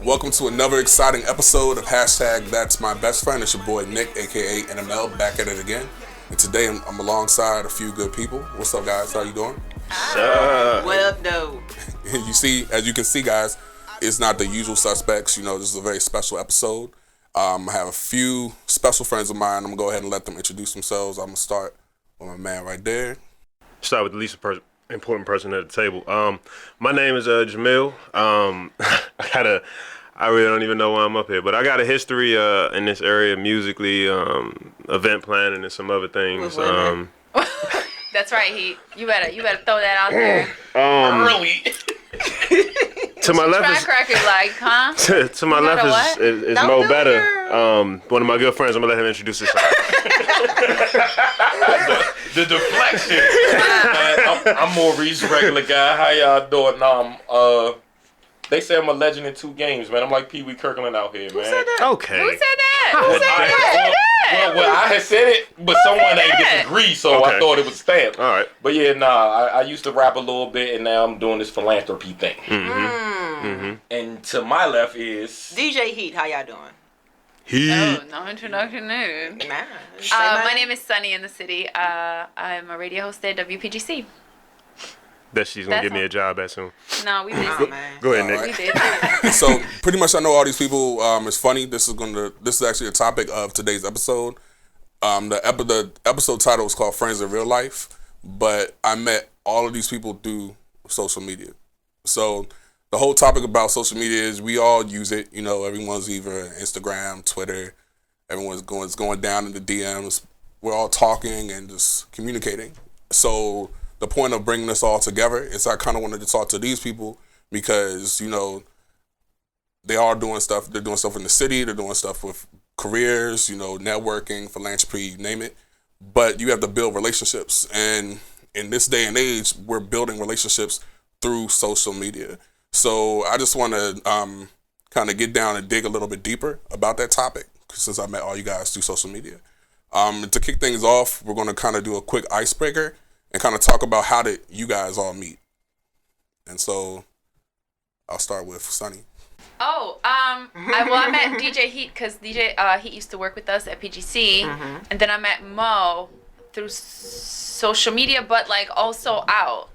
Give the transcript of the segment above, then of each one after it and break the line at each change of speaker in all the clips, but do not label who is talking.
Welcome to another exciting episode of Hashtag That's My Best Friend. It's your boy Nick, aka NML, back at it again. And today I'm alongside a few good people. What's up, guys? How you doing?
What up, though?
As you can see, guys, it's not the usual suspects. You know, this is a very special episode. I have a few special friends of mine. I'm gonna go ahead and let them introduce themselves. I'm gonna start with my man right there.
Start with the least important person at the table. My name is Jamil. I really don't even know why I'm up here, but I got a history in this area musically, event planning, and some other things.
That's right, Heat. You better throw that out there.
Early.
To my left
Track record, like, huh?
to my left is Mo Better. One of my good friends. I'm gonna let him introduce himself.
The deflection. I'm Maurice, regular guy. How y'all doing? They say I'm a legend in 2 games, man. I'm like Pee Wee Kirkland out here, man.
Who said that?
Okay.
Who said that?
Well, I had said it, but someone ain't disagree, so
Okay.
I thought it was stamped.
All right.
But yeah, I used to rap a little bit, and now I'm doing this philanthropy thing. And to my left is
DJ Heat, how y'all doing?
No introduction needed.
Nah.
My name is Sunny in the city. I'm a radio host at WPGC.
That she's gonna
That's
give me a job at soon.
No, we did.
Oh, man.
Go ahead, Nick.
We did.
So pretty much I know all these people. It's funny. This is actually the topic of today's episode. The episode title is called Friends in Real Life, but I met all of these people through social media. So the whole topic about social media is we all use it. You know, everyone's either Instagram, Twitter. Everyone's going down in the DMs. We're all talking and just communicating. So the point of bringing this all together is I kind of wanted to talk to these people because, you know, they are doing stuff. They're doing stuff in the city. They're doing stuff with careers, you know, networking, philanthropy, you name it. But you have to build relationships. And in this day and age, we're building relationships through social media. So I just want to kind of get down and dig a little bit deeper about that topic since I met all you guys through social media. To kick things off, we're going to kind of do a quick icebreaker and kind of talk about how did you guys all meet. And so I'll start with Sunny.
I met DJ Heat because DJ Heat used to work with us at PGC, and then I met Mo through social media, but like also out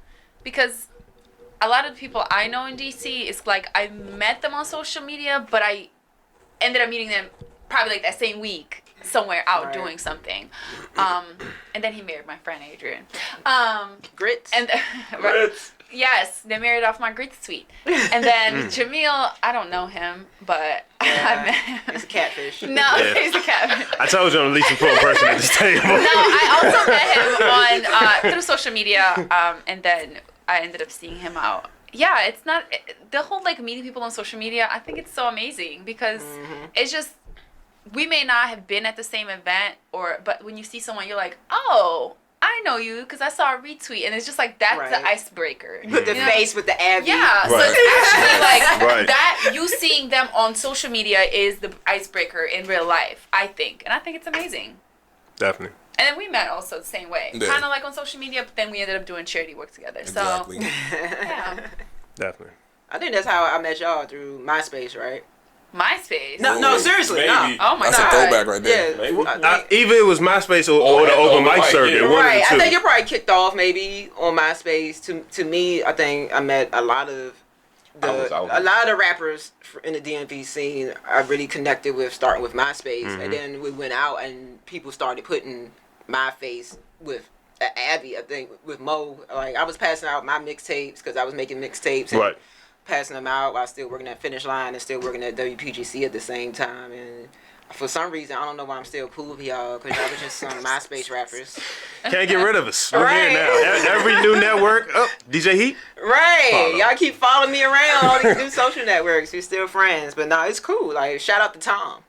because a lot of the people I know in DC is like I met them on social media, but I ended up meeting them probably like that same week somewhere out doing something. And then he married my friend Adrian.
Grits?
And
Grits.
Yes, they married off my Grits suite. And then Jamil, I don't know him, but I met him.
He's a catfish.
No, he's a catfish.
I told you I'm the least important person at this table.
No, I also met him on through social media, and then I ended up seeing him out. Yeah, it's not the whole like meeting people on social media. I think it's so amazing because it's just we may not have been at the same event but when you see someone, you're like, oh, I know you because I saw a retweet, and it's just like that's the icebreaker.
With the face with the Abby.
Yeah, so
Right.
it's actually like
Right.
that. You seeing them on social media is the icebreaker in real life, I think, and I think it's amazing.
Definitely.
And then we met also the same way,
Yeah.
kind of like on social media, but then we ended up doing charity work together.
Exactly.
So yeah,
Definitely.
I think that's how I met y'all, through MySpace, right?
MySpace.
No, seriously.
Maybe.
No.
Oh my
That's
god.
a throwback right there.
Yeah.
Maybe.
Either it was MySpace or the
the
open mic
mic,
circuit.
yeah.
One
Right.
of the
I
two.
think it probably kicked off maybe on MySpace. To me, I think I met a lot of
I was-
the rappers in the DMV scene. I really connected with starting with MySpace, and then we went out and people started putting my face with Abby. I think with Mo. Like I was passing out my mixtapes because I was making mixtapes and
Right.
passing them out while still working at Finish Line and still working at WPGC at the same time. And for some reason, I don't know why I'm still cool with y'all because y'all was just some MySpace rappers.
Can't get rid of us. We're
Right.
here now. Every new network. Oh, DJ Heat.
Right.
Follow.
Y'all keep following me around all these new social networks. We're still friends. But no, it's cool. Like, shout out to Tom.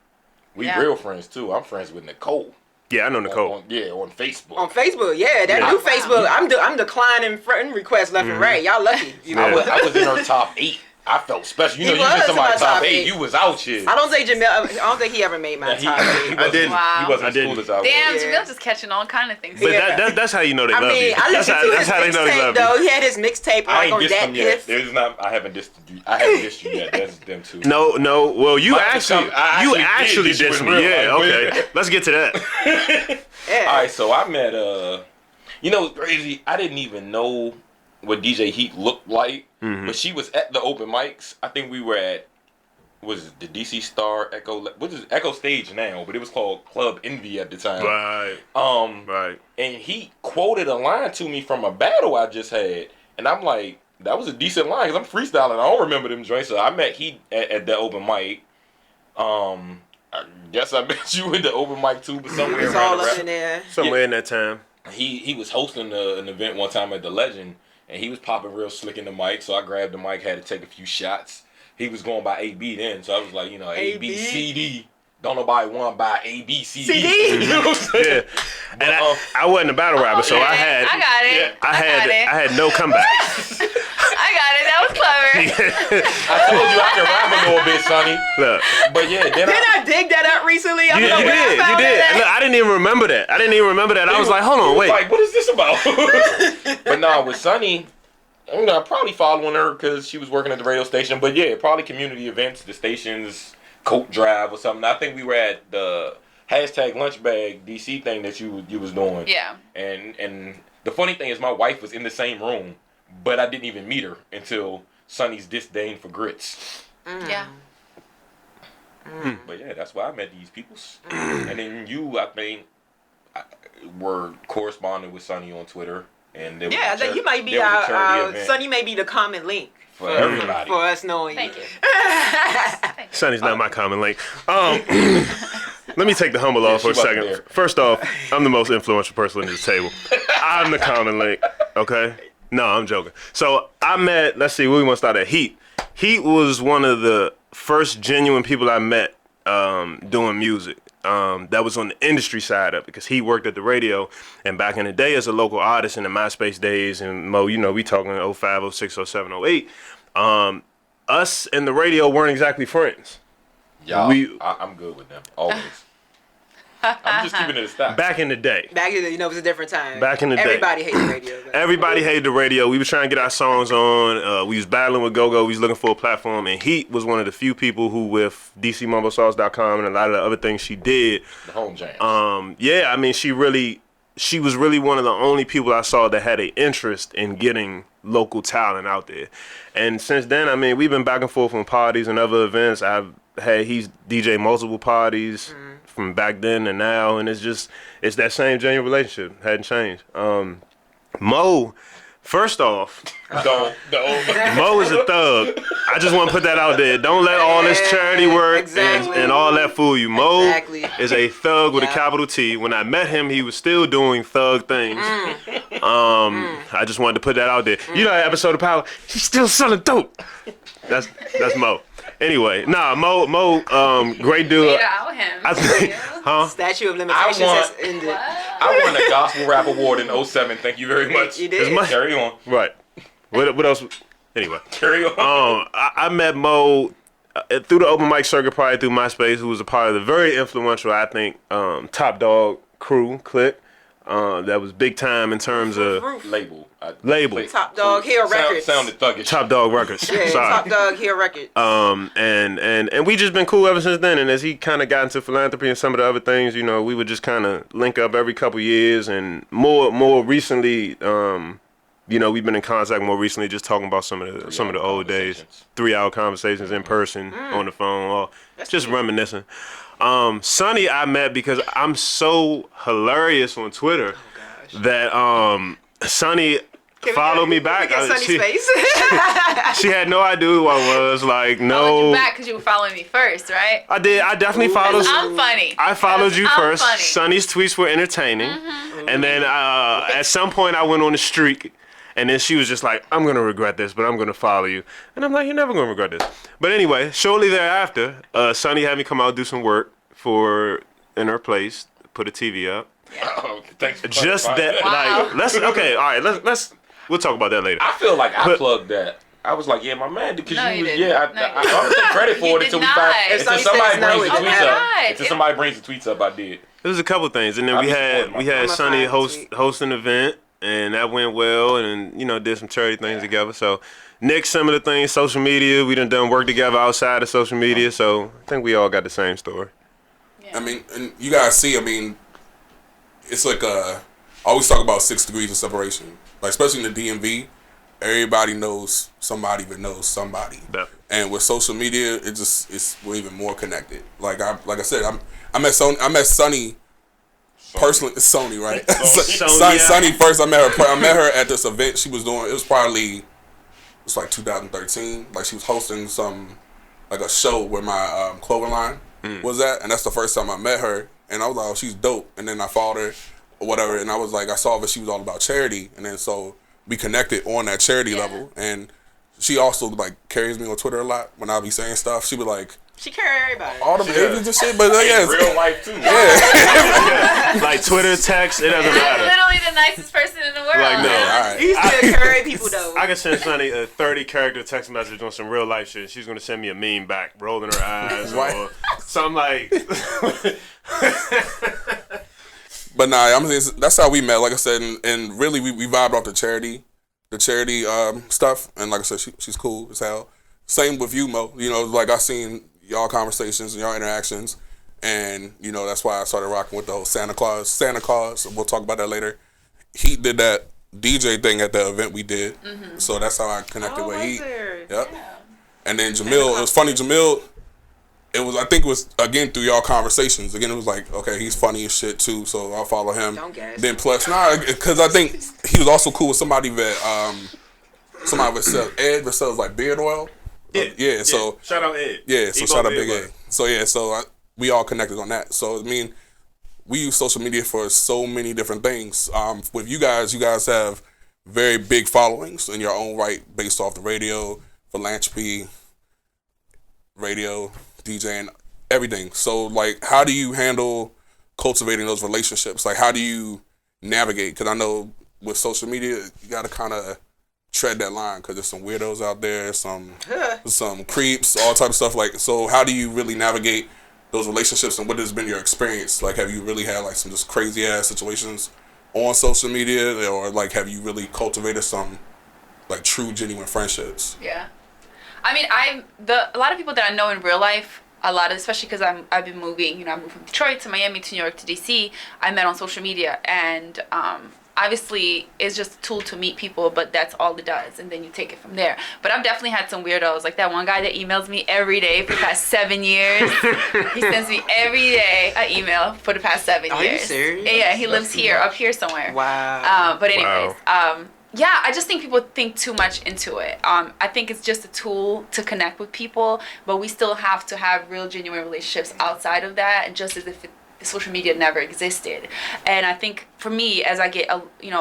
We
Yeah.
real friends too. I'm friends with Nicole.
Yeah, I know Nicole.
On Facebook.
On Facebook, yeah. That
Yeah.
new
Wow.
Facebook, I'm declining friend requests left and right. Y'all lucky. You know
I was in her top 8. I felt special. You
He
know, you
was
just somebody
in my
top
top
8.
eight.
You was out shit.
I don't think he ever made my top 8.
I didn't.
Wow.
He wasn't
I
as
didn't.
cool as I was.
Damn,
Yeah.
Jamil just catching all kind of things.
But
Yeah.
that's how you know they
I
love you.
mean, I
That's
listened to
that's
his
how they know they
mixtape
love
though.
you.
He had his mixtape
I
like
ain't
on
dissed
that
them yet.
Piff.
There's not. I haven't dissed you yet. That's them two.
No. Well, you
Mine
actually,
I
you
actually
actually
did diss
dissed
you in
me.
real
Yeah.
life.
Okay. Let's get to that.
Yeah.
All right, so I met you know, it's crazy. I didn't even know what DJ Heat looked like, but she was at the open mics. I think we were at was it the DC Star Echo, which is Echo Stage now, but it was called Club Envy at the time.
Right. Right.
And he quoted a line to me from a battle I just had, and I'm like, that was a decent line because I'm freestyling. I don't remember them joints. So I met Heat at the open mic. I guess I met you at the open mic too, but somewhere
It's
around
all
the
up
rap.
in there.
Somewhere in that time.
He was hosting an event one time at the Legend, and he was popping real slick in the mic. So I grabbed the mic, had to take a few shots. He was going by AB then, so I was like, you know, A B C D. Don't nobody want to buy A B C D.
CD.
You know what I'm saying?
Yeah. And I wasn't a battle rapper, so I had
I got it.
I had no comeback.
I got it. That was clever.
I told you I can rap a little bit, Sonny.
Look.
But yeah, then
Didn't I dig that up recently? I
You
don't know where I
did.
found that at.
Look, I didn't even remember that. I was like, hold on, wait.
Like, what is this about? But nah, with Sonny, you know, I'm probably following her because she was working at the radio station. But yeah, probably community events, the station's coat drive or something. I think we were at the #lunchbag DC thing that you was doing.
Yeah.
And the funny thing is, my wife was in the same room, but I didn't even meet her until Sonny's disdain for grits.
Yeah.
But yeah, that's why I met these peoples. And then you, I think, were corresponding with Sonny on Twitter. And there was
Yeah,
a char-
you might be
there was a charity
our
event
Sonny may be the common link
for everybody.
for us knowing
Thank
you.
you.
Sonny's not my common link. Let me take the humble off for a
she wasn't
second.
there.
First off, I'm the most influential person at this table. I'm the common link. Okay? No, I'm joking. So I met, let's see, where we want to start at? Heat. Heat was one of the first genuine people I met doing music. That was on the industry side of it because he worked at the radio. And back in the day, as a local artist in the MySpace days, and Mo, you know, we talking 05, 06, 07, 08. Us and the radio weren't exactly friends.
Y'all,
We-
I'm good with them. Always. I'm just keeping it a stack.
Back in the day.
Back in the, it was a different time.
Back in the day.
Everybody hated radio.
Everybody hated the radio. We was trying to get our songs on. We was battling with Go-Go. We was looking for a platform. And Heat was one of the few people who, with DCMumbleSauce.com and a lot of the other things she did,
The home jams.
yeah, I mean, she was really one of the only people I saw that had an interest in getting local talent out there. And since then, I mean, we've been back and forth on parties and other events. He's DJ multiple parties from back then and now, and it's that same genuine relationship. Hadn't changed. Mo, first off,
Don't.
Mo is a thug. I just want to put that out there. Don't let all this charity work
Exactly.
and all that fool you. Mo
Exactly.
is a thug with a
Yeah.
capital T. When I met him, he was still doing thug things. I just wanted to put that out there. You know that episode of Power? He's still selling dope. That's Mo. Anyway, Mo, great dude.
Get out him.
I think, huh?
Statute of limitations
want-
has ended.
I won a Gospel Rap Award in 07. Thank you very much.
You did.
It's my-
Carry on.
Right. What else? Anyway.
Carry on.
I met Mo through the open mic circuit, probably through MySpace, who was a part of the very influential, I think, Top Dog crew, clique. That was big time in terms of
Label.
Label.
Top Dog Hill Records.
Sounded thuggish.
Top Dog Records.
Yeah,
Sorry.
Top Dog Hill Records.
And we just been cool ever since then. And as he kind of got into philanthropy and some of the other things, you know, we would just kind of link up every couple years. And more recently, you know, we've been in contact more recently, just talking about some of the old days, 3-hour conversations in person, on the phone, or just reminiscing. Sonny, I met because I'm so hilarious on Twitter that Sonny followed me back.
Look at Sonny's
She-
face.
She had no idea who I was. Like,
Followed
no.
you back because you were following me first, right?
I did. I definitely followed.
I'm funny.
I followed you
I'm
first.
funny.
Sonny's tweets were entertaining, and then at some point I went on a streak, and then she was just like, "I'm gonna regret this, but I'm gonna follow you." And I'm like, "You're never gonna regret this." But anyway, shortly thereafter, Sonny had me come out and do some work in her place, put a TV up.
Oh, thanks for
Just
clarifying
that,
Wow.
like, let's talk about that later.
I feel like I plugged that. I was like, yeah, my man, because
No,
you
you
was,
didn't.
yeah,
No,
I don't take credit for
You
it
did
until we
not.
find,
If
until
somebody
somebody
says no,
brings the
it
Oh
didn't
my
tweets up.
God.
Until somebody brings the tweets up, I did.
It was a couple things, and then
I
we
be
had
supporting my
I'ma
Sonny
find the tweet.
host an event, and that went well, and did some charity things together. So next, some of the things, social media, we done work together outside of social media. So I think we all got the same story.
I mean, and you guys see, I mean, it's like I always talk about 6 degrees of separation. Like, especially in the DMV, everybody knows somebody that knows somebody.
Yeah.
And with social media, we're even more connected. Like I said, I met Sonny personally. It's Sony, right?
Sonya.
Sonny first. I met her at this event she was doing. It was like 2013. Like, she was hosting like a show where my clothing line was at, and that's the first time I met her. And I was like, oh, she's dope. And then I followed her or whatever, and I was like, I saw that she was all about charity, and then so we connected on that charity level. And she also like carries me on Twitter a lot when I be saying stuff. She be like,
She carry everybody.
all the babies and shit, but yeah,
In real life too.
Like Twitter, text, it doesn't
I'm
matter.
literally the nicest person in the world.
Like, no.
all right.
You still carry people though.
I can send Sonny a 30-character text message on some real life shit. She's gonna send me a meme back, rolling her eyes
Right.
or something like.
But nah, I'm saying that's how we met. Like I said, and really we vibed off the charity stuff. And like I said, she's cool as hell. Same with you, Mo. Like I seen y'all conversations and y'all interactions, and that's why I started rocking with the whole Santa Claus. We'll talk about that later. Heat did that DJ thing at the event we did, so that's how I connected with Heat. Yep. And then Jamil, it was funny. Jamil, I think it was again through y'all conversations. Again, it was like, okay, he's funny as shit too, so I'll follow him.
Don't gas.
Then plus, because I think he was also cool with somebody that sells Ed that sells like beard oil. Yeah. So
shout out Ed.
yeah, so
Ebo
shout out
Ed
Big
Love.
Ed. So yeah, we all connected on that. So I mean, we use social media for so many different things. With you guys have very big followings in your own right, based off the radio, philanthropy, radio, DJing, everything. So like, how do you handle cultivating those relationships? Like, how do you navigate? Because I know with social media, you got to kind of tread that line because there's some weirdos out there, some creeps, all type of stuff. Like, so how do you really navigate those relationships, and what has been your experience? Like, have you really had like some just crazy ass situations on social media, or like have you really cultivated some like true, genuine friendships?
Yeah. I mean, a lot of people that I know in real life, especially because I've been moving. I moved from Detroit to Miami to New York to DC. I met on social media, and obviously it's just a tool to meet people, but that's all it does, and then you take it from there. But I've definitely had some weirdos, like that one guy that emails me every day for the past 7 years. He sends me every day an email for the past 7 years.
Are you serious?
Yeah, he lives up here somewhere.
Wow.
But anyways, yeah, I just think people think too much into it. I think it's just a tool to connect with people, but we still have to have real, genuine relationships outside of that, and just as if social media never existed. And I think for me, as I get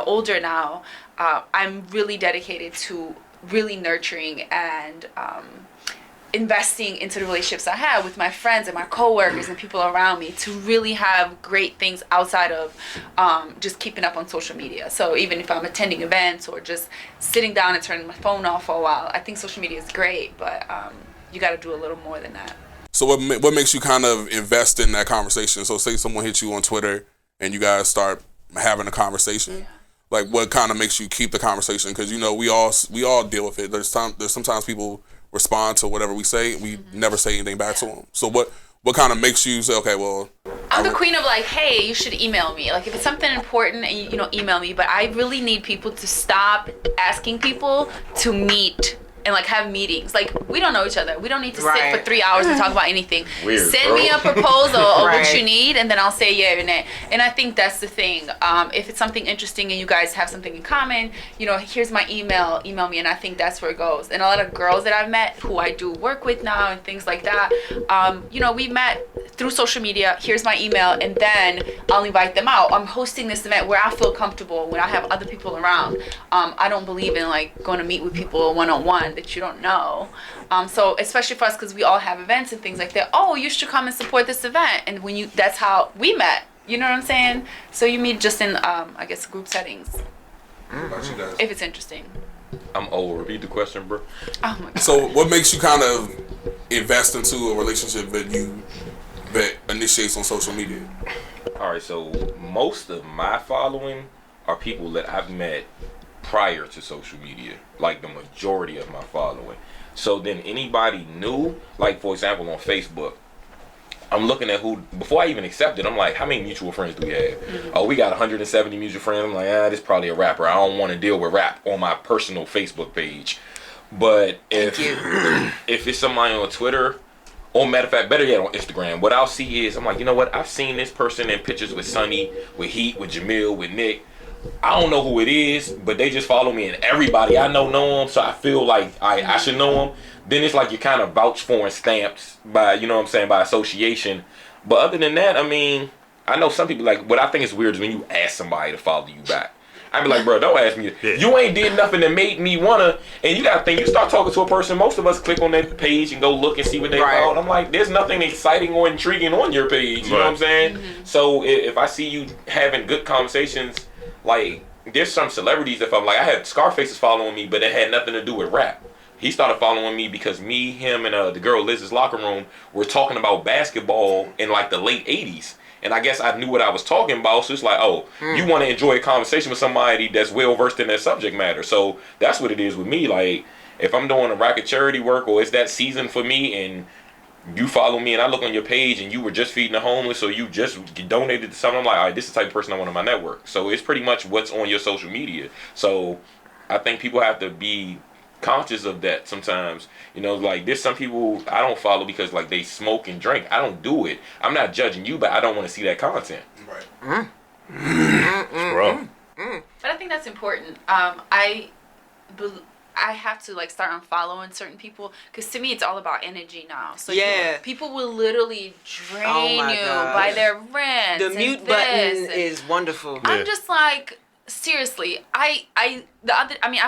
older now, I'm really dedicated to really nurturing and investing into the relationships I have with my friends and my coworkers and people around me to really have great things outside of just keeping up on social media. So even if I'm attending events or just sitting down and turning my phone off for a while, I think social media is great, but you got to do a little more than that.
So what makes you kind of invest in that conversation? So say someone hits you on Twitter and you guys start having a conversation.
Yeah.
Like, what kind of makes you keep the conversation? Because we all deal with it. There's sometimes people respond to whatever we say. We never say anything back to them. So what kind of makes you say, okay, well,
I'm the queen of like, hey, you should email me. Like, if it's something important, and you email me. But I really need people to stop asking people to meet and like have meetings. Like, we don't know each other. We don't need to sit for 3 hours and talk about anything.
Weird,
Send
bro.
me a proposal of what
Right.
you need, and then I'll say yeah or nay. And I think that's the thing. If it's something interesting and you guys have something in common, here's my email me, and I think that's where it goes. And a lot of girls that I've met who I do work with now and things like that, we met through social media. Here's my email, and then I'll invite them out. I'm hosting this event where I feel comfortable, when I have other people around. I don't believe in like going to meet with people one-on-one that you don't know. So especially for us, because we all have events and things like that. Oh, you should come and support this event. And that's how we met. You know what I'm saying? So you meet just in, I guess, group settings,
what about you guys?
if it's interesting.
I'm old. Repeat the question, bro.
Oh my god.
So, what makes you kind of invest into a relationship that initiates on social media?
All right, so most of my following are people that I've met prior to social media, like the majority of my following. So then anybody new, like for example on Facebook, I'm looking at who, before I even accept it, I'm like, how many mutual friends do we have? Oh, we got 170 mutual friends. I'm like, this is probably a rapper. I don't want to deal with rap on my personal Facebook page. But if it's somebody on Twitter, or matter of fact, better yet on Instagram, what I'll see is, I'm like, you know what? I've seen this person in pictures with Sonny, with Heat, with Jamil, with Nick. I don't know who it is, but they just follow me, and everybody I know them, so I feel like I should know them. Then it's like you're kind of vouched for and stamped by, you know what I'm saying, by association. But other than that, I mean, I know some people, like, what I think is weird is when you ask somebody to follow you back. I be like, bro, don't ask me.
Yeah.
You ain't did nothing that made me wanna. And you gotta think, you start talking to a person, most of us click on that page and go look and see what they followed. I'm like, there's nothing exciting or intriguing on your page. You know what I'm saying? So if I see you having good conversations, like, there's some celebrities that I'm like, I had Scarface's following me, but it had nothing to do with rap. He started following me because me, him, and the girl Liz's locker room were talking about basketball in like the late 80s. And I guess I knew what I was talking about, so it's like, oh, you want to enjoy a conversation with somebody that's well-versed in that subject matter. So that's what it is with me. Like, if I'm doing a racket charity work or it's that season for me and you follow me and I look on your page and you were just feeding the homeless or you just donated to something, I'm like, all right, this is the type of person I want on my network. So it's pretty much what's on your social media. So I think people have to be conscious of that sometimes. You know, like there's some people I don't follow because like they smoke and drink. I don't do it. I'm not judging you, but I don't want to see that content.
Right.
Bro.
But I think that's important. I have to like start unfollowing certain people because to me it's all about energy now. So people will literally drain you by their rants.
The mute button is wonderful.
I'm just like, seriously, I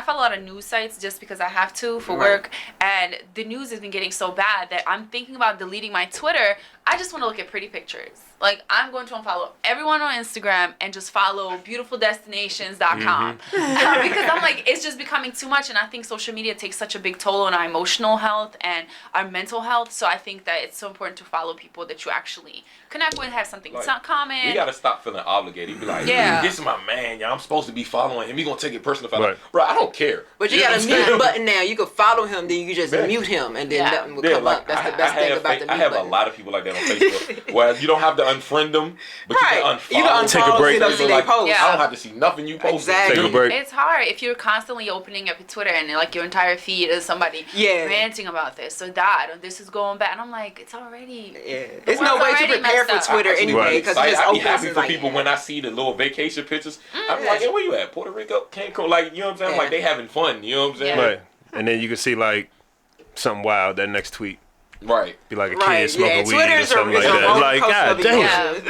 follow a lot of news sites just because I have to for work, and the news has been getting so bad that I'm thinking about deleting my Twitter. I just want to look at pretty pictures. Like, I'm going to unfollow everyone on Instagram and just follow beautifuldestinations.com. Because I'm like, it's just becoming too much, and I think social media takes such a big toll on our emotional health and our mental health. So I think that it's so important to follow people that you actually connect with, have something common.
We gotta stop feeling obligated. You be like, this is my man, I'm supposed to be following him. He gonna take it personal. Bro, I don't care.
But you got a mute button now. You can follow him, then you just mute him, and then nothing will come up. That's the best thing about the mute
I have
button.
a lot of people like that on Facebook where you don't have to unfriend them, but you can unfollow.
You can
Take a break.
See they post.
I don't have to see nothing you post.
Exactly.
Take a break.
It's hard if you're constantly opening up your Twitter and like your entire feed is somebody ranting about this or that or this is going bad, and I'm like, it's already
There's no way to prepare for Twitter anyway because it's
I be
open.
happy for people when I see the little vacation pictures. I'm like, hey, where you at? Puerto Rico, Cancun, like, you know what I'm saying? Like, they having fun, you know what I'm saying?
Right. And then you can see like something wild that next tweet.
Right.
Be like a kid smoking weed
Twitter's
or something like that. Like, god damn.
You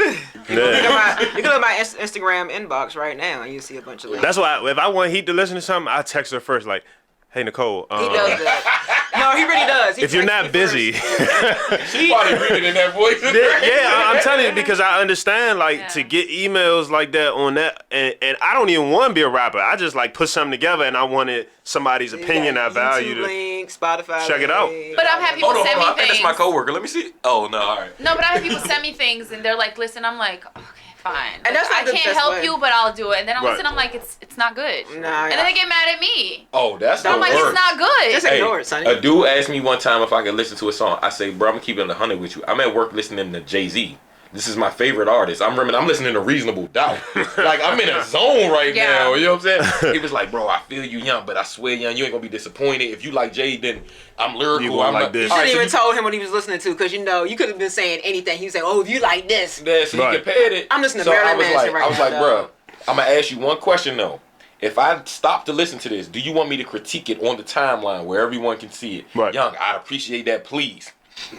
can look at my Instagram inbox right now and you see a bunch of links.
That's why if I want Heat to listen to something, I text her first like, hey Nicole.
He does that. No, he really does. He
If you're
texts
not
me
busy.
She probably reading in that voice.
I'm telling you because I understand like to get emails like that on that and I don't even want to be a rapper. I just like put something together and I wanted somebody's opinion I value to
link, Spotify
check it out.
But I've had people send me
I think
things.
that's my coworker. Let me see. Oh no, all right.
No, but I have people send me things and they're like, listen, I'm like, okay, fine.
And that's
Like,
not the
I can't
best
help
way.
you, but I'll do it. And then I
Right.
listen, I'm like, it's not good.
Nah,
and then they get mad at me.
Oh, that's the
I'm like,
worst.
it's not good.
Just ignore it, Sonny.
A dude asked me one time if I could listen to a song. I say, bro, I'm keeping it 100 with you. I'm at work listening to Jay-Z. This is my favorite artist. I'm listening to Reasonable Doubt. Like, I'm in a zone right now. You know what I'm saying? He was like, bro, I feel you, young, but I swear, young, you ain't gonna be disappointed. If you like Jay, then I'm lyrical.
You going
I'm
like this.
You
All right,
shouldn't even
so
told him what he was listening to because you could have been saying anything. He was saying, "Oh, if you like this."
So he
Right.
compared it.
I'm listening to
So
Marilyn Manson right
I was
now,
like,
dog.
bro, I'm gonna ask you one question though. If I stop to listen to this, do you want me to critique it on the timeline where everyone can see it?
Right.
Young, I'd appreciate that, please.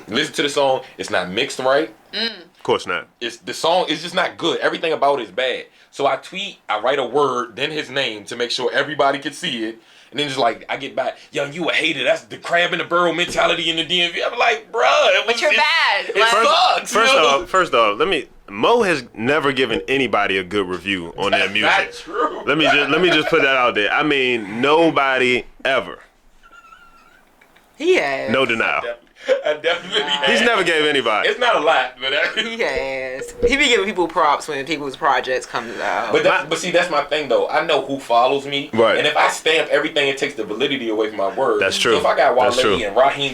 Listen to the song. It's not mixed right.
Of course not.
The song is just not good. Everything about it is bad. So I tweet, I write a word, then his name to make sure everybody can see it. And then just like, I get back, young, you a hater. That's the crab in the barrel mentality in the DMV. I'm like, bruh.
But you're bad.
It
Like,
sucks.
First off, let me Mo has never given anybody a good review on their music.
That's true.
Let me just put that out there. I mean, nobody ever.
He has.
No denial.
I definitely have.
He's never gave anybody.
It's not a lot, but
He has. He be giving people props when people's projects comes out.
but see, that's my thing though. I know who follows me,
Right.
And if I stamp everything, it takes the validity away from my word.
That's true.
So if I got
That's true.
Wale and Raheem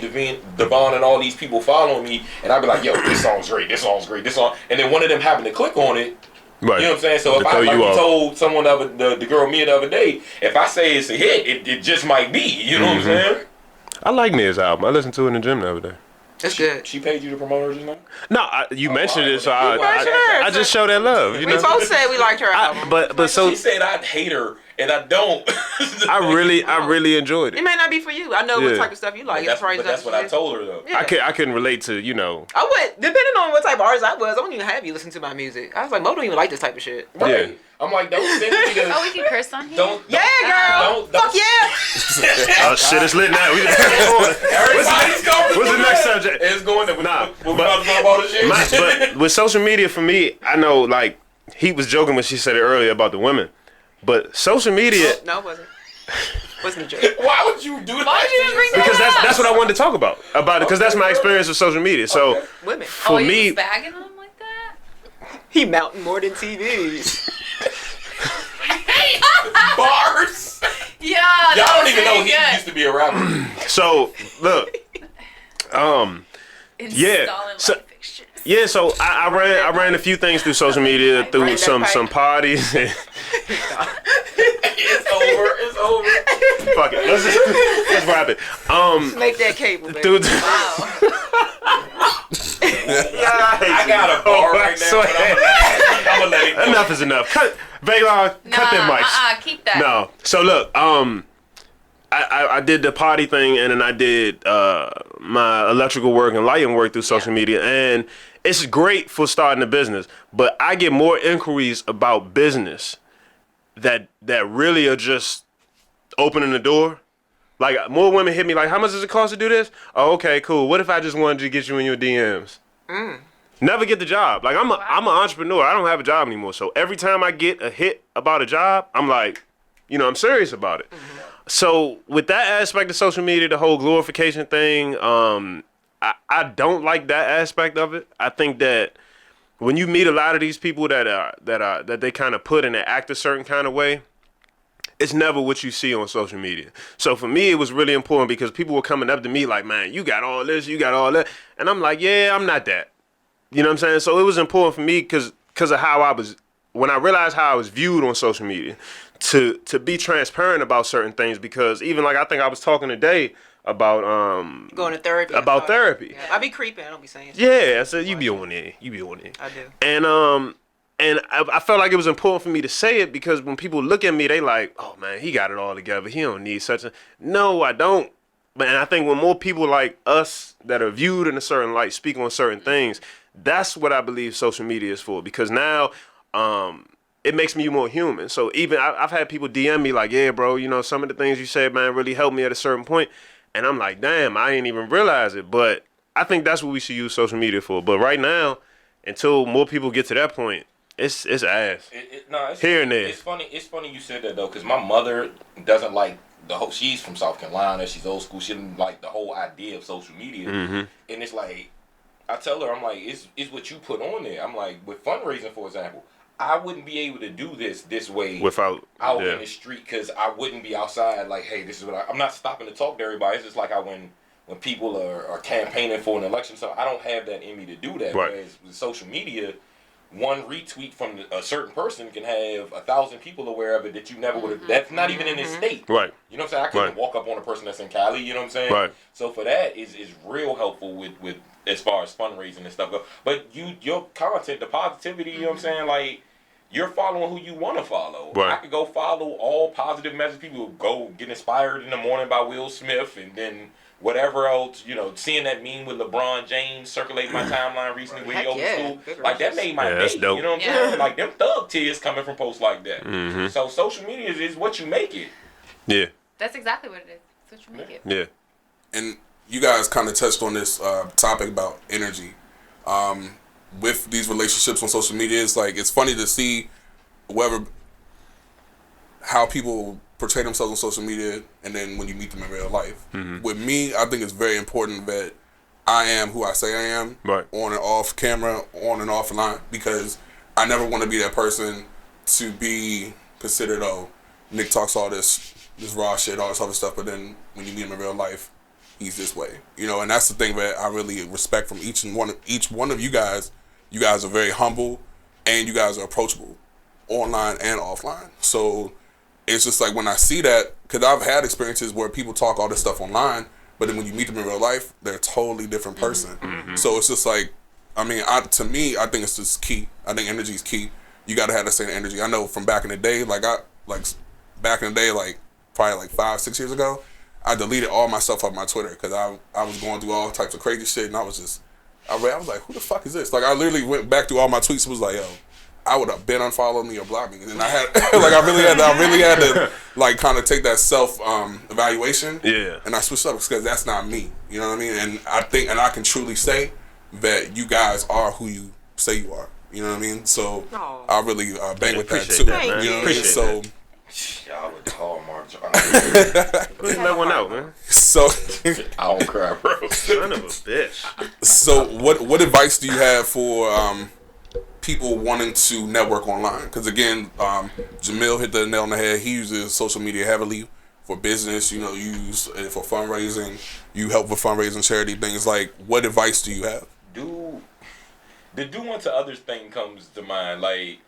Devon and all these people following me, and I be like, "Yo, this song's great. This song's great. This song," and then one of them happen to click on it.
Right.
You know what I'm saying? So
To
if I
throw
like
you
you
off.
told someone the girl Mia the other day, if I say it's a hit, it just might be. You know what I'm saying?
I like Mia's album. I listened to it in the gym the other day.
That's good.
She paid you to promote her just now?
No, you mentioned it, so
alright.
I just show that love. You
We
know?
both said we liked her album.
But so
She said I'd hate her, and I don't.
I really enjoyed
It
it.
may not be for you. I know what
Yeah.
type of stuff you like.
But
It's
that's what I told her though.
Yeah.
I couldn't relate to, you know.
I would, depending on what type of artist I was, I wouldn't even have you listen to my music. I was like, Mo don't even like this type of shit.
Right.
Yeah.
I'm like, don't send me the.
Oh, we can curse on here.
Don't.
Yeah, girl.
Don't-
Fuck yeah.
Oh shit, it's lit now. We just
Everybody's going.
What's the next subject?
It's going to.
Nah,
We're about to talk about this shit.
but with social media, for me, I know like he was joking when she said it earlier about the women, but social media
No, it wasn't. Wasn't a joke.
Why would you do that?
Why would you even bring that
because
up?
that's what I wanted to talk about it because that's my experience with social media. So
Okay.
Women.
for
he
me,
was bagging them like that?
He mounting more than TVs.
Bars.
Yeah,
Y'all
that
don't
was
even know
very
he
good.
used to be a rapper.
so look, yeah,
Installing
so-
light fixtures.
yeah. So I ran a few things through social media, through
Ran that
some
pipe.
parties.
It's over. It's over.
Fuck it, let's wrap it.
Make that cable, baby.
Dude,
I got a bar right now, but I'm gonna let it go.
enough is enough. Cut, Vaylon, cut them mics.
Keep that.
No. So look, I did the party thing and then I did my electrical work and lighting work through social media, and it's great for starting a business. But I get more inquiries about business that really are just opening the door. Like more women hit me like, how much does it cost to do this? Oh, okay, cool. What if I just wanted to get you in your DMs? Never get the job. Like I'm an entrepreneur. I don't have a job anymore. So every time I get a hit about a job, I'm like, you know, I'm serious about it. So with that aspect of social media, the whole glorification thing, I don't like that aspect of it. I think that when you meet a lot of these people that they kind of put and they act a certain kind of way, it's never what you see on social media. So for me, it was really important because people were coming up to me like, man, you got all this, you got all that. And I'm like, yeah, I'm not that. You know what I'm saying? So it was important for me because of how I was, when I realized how I was viewed on social media, to be transparent about certain things, because even like I think I was talking today about
Going to therapy.
about therapy.
Yeah. I be creeping. I don't be saying shit.
Yeah, I said you be on there.
I do.
And I felt like it was important for me to say it because when people look at me, they like, oh man, he got it all together. He don't need such a. No, I don't. But and I think when more people like us that are viewed in a certain light speak on certain things, that's what I believe social media is for. Because now, it makes me more human. So even I've had people DM me like, yeah, bro, you know, some of the things you said, man, really helped me at a certain point. And I'm like, damn, I ain't even realize it. But I think that's what we should use social media for. But right now, until more people get to that point, it's ass.
It's
Here and there.
It's funny you said that though, because my mother doesn't like the whole. She's from South Carolina. She's old school. She didn't like the whole idea of social media. And it's like, I tell her, I'm like, it's what you put on there. I'm like, with fundraising, for example, I wouldn't be able to do this way
Without
out in the street because I wouldn't be outside like, hey, this is what I'm not stopping to talk to everybody. It's just like when people are campaigning for an election, so I don't have that in me to do that.
Right.
Whereas with social media, one retweet from a certain person can have 1,000 people aware of it that you never would have. That's not even in this state.
Right.
You know what I'm saying? I couldn't
Right.
walk up on a person that's in Cali. You know what I'm saying?
Right.
So for that is real helpful with as far as fundraising and stuff go. But your content, the positivity. You know what I'm saying? Like, you're following who you want to follow.
Right.
I could go follow all positive message people. Go get inspired in the morning by Will Smith, and then whatever else, you know, seeing that meme with LeBron James circulating my timeline recently when he
Heck
over
yeah.
school,
Good
like that
gracious.
made my
Yeah,
day.
that's dope.
You know what I'm
Yeah.
saying? Like them thug tears coming from posts like that.
Mm-hmm.
So social media is what you make it.
Yeah.
That's exactly what it is. That's what you make it.
Yeah.
And you guys kind of touched on this topic about energy. with these relationships on social media, it's funny to see how people portray themselves on social media, and then when you meet them in real life. With me, I think it's very important that I am who I say I am,
right,
on and off camera, on and offline, because I never want to be that person to be considered, oh, Nick talks all this raw shit, all this other stuff, but then when you meet him in real life, he's this way, and that's the thing that I really respect from each one of you guys. You guys are very humble, and you guys are approachable, online and offline. So it's just like when I see that, because I've had experiences where people talk all this stuff online, but then when you meet them in real life, they're a totally different person. So it's just like, to me, I think it's just key. I think energy is key. You got to have the same energy. I know from back in the day, probably 5-6 years ago, I deleted all my stuff off my Twitter because I was going through all types of crazy shit, and I was like, who the fuck is this? Like, I literally went back through all my tweets and was like, yo, I would have been unfollowed me or blocked me, and then I had I really had to like kind of take that self evaluation, and I switched up because that's not me, you know what I mean? And I think, and I can truly say that you guys are who you say you are, you know what I mean? So I really bang with that too,
that,
you know what I mean? So.
Y'all would call Mark.
Put that one out, man.
So
I don't cry, bro.
Son of a bitch.
So what advice do you have for people wanting to network online? Because again, Jamil hit the nail on the head. He uses social media heavily for business. You use it for fundraising. You help with fundraising, charity things. Like, what advice do you have?
The do unto others thing comes to mind. Like,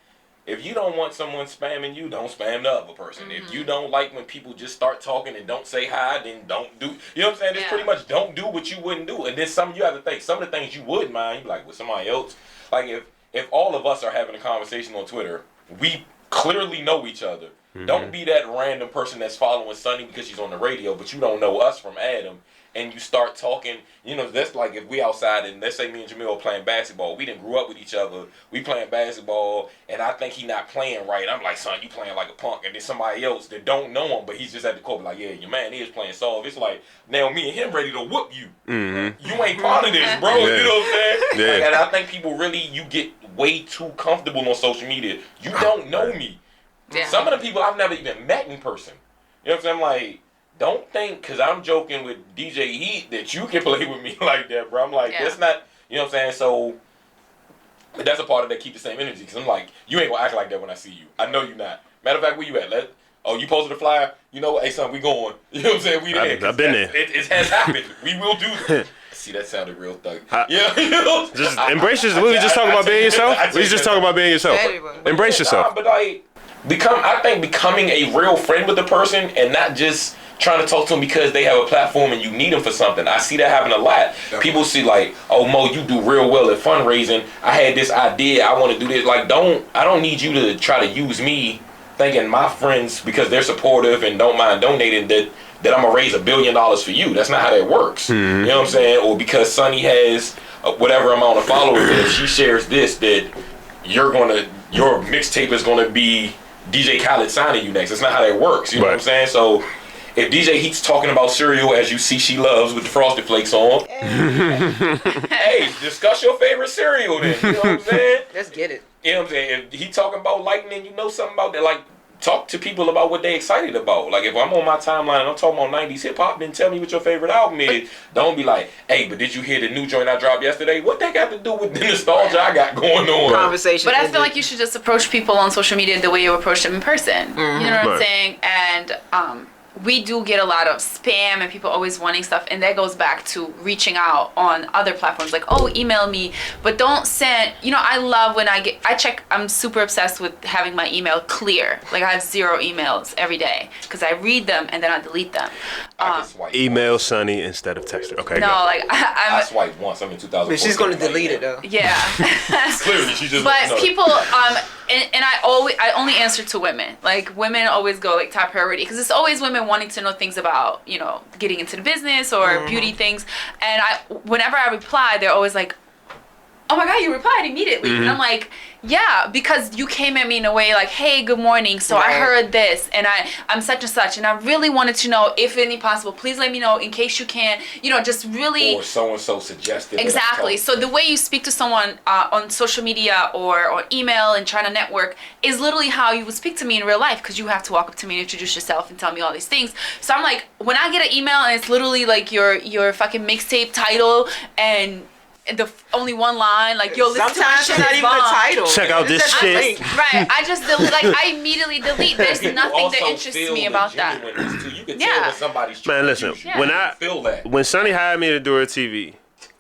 if you don't want someone spamming you, don't spam the other person. If you don't like when people just start talking and don't say hi, then don't do. You know what I'm saying? It's pretty much don't do what you wouldn't do. And then you have to think, some of the things you would mind, you be like with somebody else. Like if all of us are having a conversation on Twitter, we clearly know each other. Don't be that random person that's following Sunny because she's on the radio, but you don't know us from Adam. And you start talking, that's like if we outside and let's say me and Jamil are playing basketball. We didn't grew up with each other. We playing basketball, and I think he not playing right. I'm like, son, you playing like a punk. And then somebody else that don't know him, but he's just at the court, like, yeah, your man is playing soft. It's like, now me and him ready to whoop you. You ain't part of this, bro. You know what I'm saying? Like, and I think people really, you get way too comfortable on social media. You don't know me. Some of the people I've never even met in person. You know what I'm saying? Like, don't think, because I'm joking with DJ Heat, that you can play with me like that, bro. I'm like, that's not, you know what I'm saying? So, that's a part of that, keep the same energy. Because I'm like, you ain't going to act like that when I see you. I know you not. Matter of fact, where you at? You posted a flyer? You know what? Hey, son, we going. You know what I'm saying? We there.
I've been there.
It has happened. We will do this. See, that sounded real thug.
Just embrace yourself. We just talking about being yourself? We just talking about being yourself. Embrace yourself.
But like, I think becoming a real friend with the person and not just trying to talk to them because they have a platform and you need them for something. I see that happen a lot. People see like, oh, Mo, you do real well at fundraising. I had this idea. I want to do this. Like, I don't need you to try to use me thinking my friends, because they're supportive and don't mind donating, that I'm going to raise $1 billion for you. That's not how that works. You know what I'm saying? Or because Sunny has whatever amount of followers, and if she shares this, that your mixtape is going to be DJ Khaled signing you next. That's not how that works. You know what I'm saying? So if DJ Heat's talking about cereal, as you see she loves, with the Frosted Flakes on, hey, discuss your favorite cereal then. You know what I'm saying?
Let's get it.
You know what I'm saying? If he talking about lightning, you know something about that. Like, talk to people about what they excited about. Like, if I'm on my timeline and I'm talking about 90s hip-hop, then tell me what your favorite album is. Don't be like, hey, but did you hear the new joint I dropped yesterday? What that got to do with the nostalgia I got going on?
Conversation.
But I feel like you should just approach people on social media the way you approach them in person. You know what I'm saying? And we do get a lot of spam and people always wanting stuff, and that goes back to reaching out on other platforms like, oh, email me, but don't send, I love when I'm super obsessed with having my email clear. Like, I have 0 emails every day because I read them and then I delete them.
Email Sunny instead of text her. Okay.
No, like
I swiped once. I'm in 2014.
But she's going to delete it though.
Yeah.
Clearly, she just.
But people, and I only answer to women. Like, women always go like top priority because it's always women wanting to know things about, getting into the business or beauty things. And whenever I reply, they're always like, oh my God, you replied immediately. And I'm like, yeah, because you came at me in a way like, hey, good morning. So I heard this and I'm such and such. And I really wanted to know if any possible, please let me know in case you can, just really.
Or so-and-so suggested.
Exactly. So the way you speak to someone on social media or email and trying to network is literally how you would speak to me in real life, because you have to walk up to me and introduce yourself and tell me all these things. So I'm like, when I get an email and it's literally like your fucking mixtape title and the only one line, like, yo, listen to my
sometimes
shit
it's not
is
even a
bomb.
title.
Check out this
It's just a
shit.
link.
Right. I just delete, like, I immediately delete. There's
You
nothing that
also
interests
feel
me
the
about that.
genuineness, too. You can
Yeah.
tell when somebody's trying
Man,
to
listen.
use you.
Yeah.
When
You feel that.
when Sonny hired me to do her TV,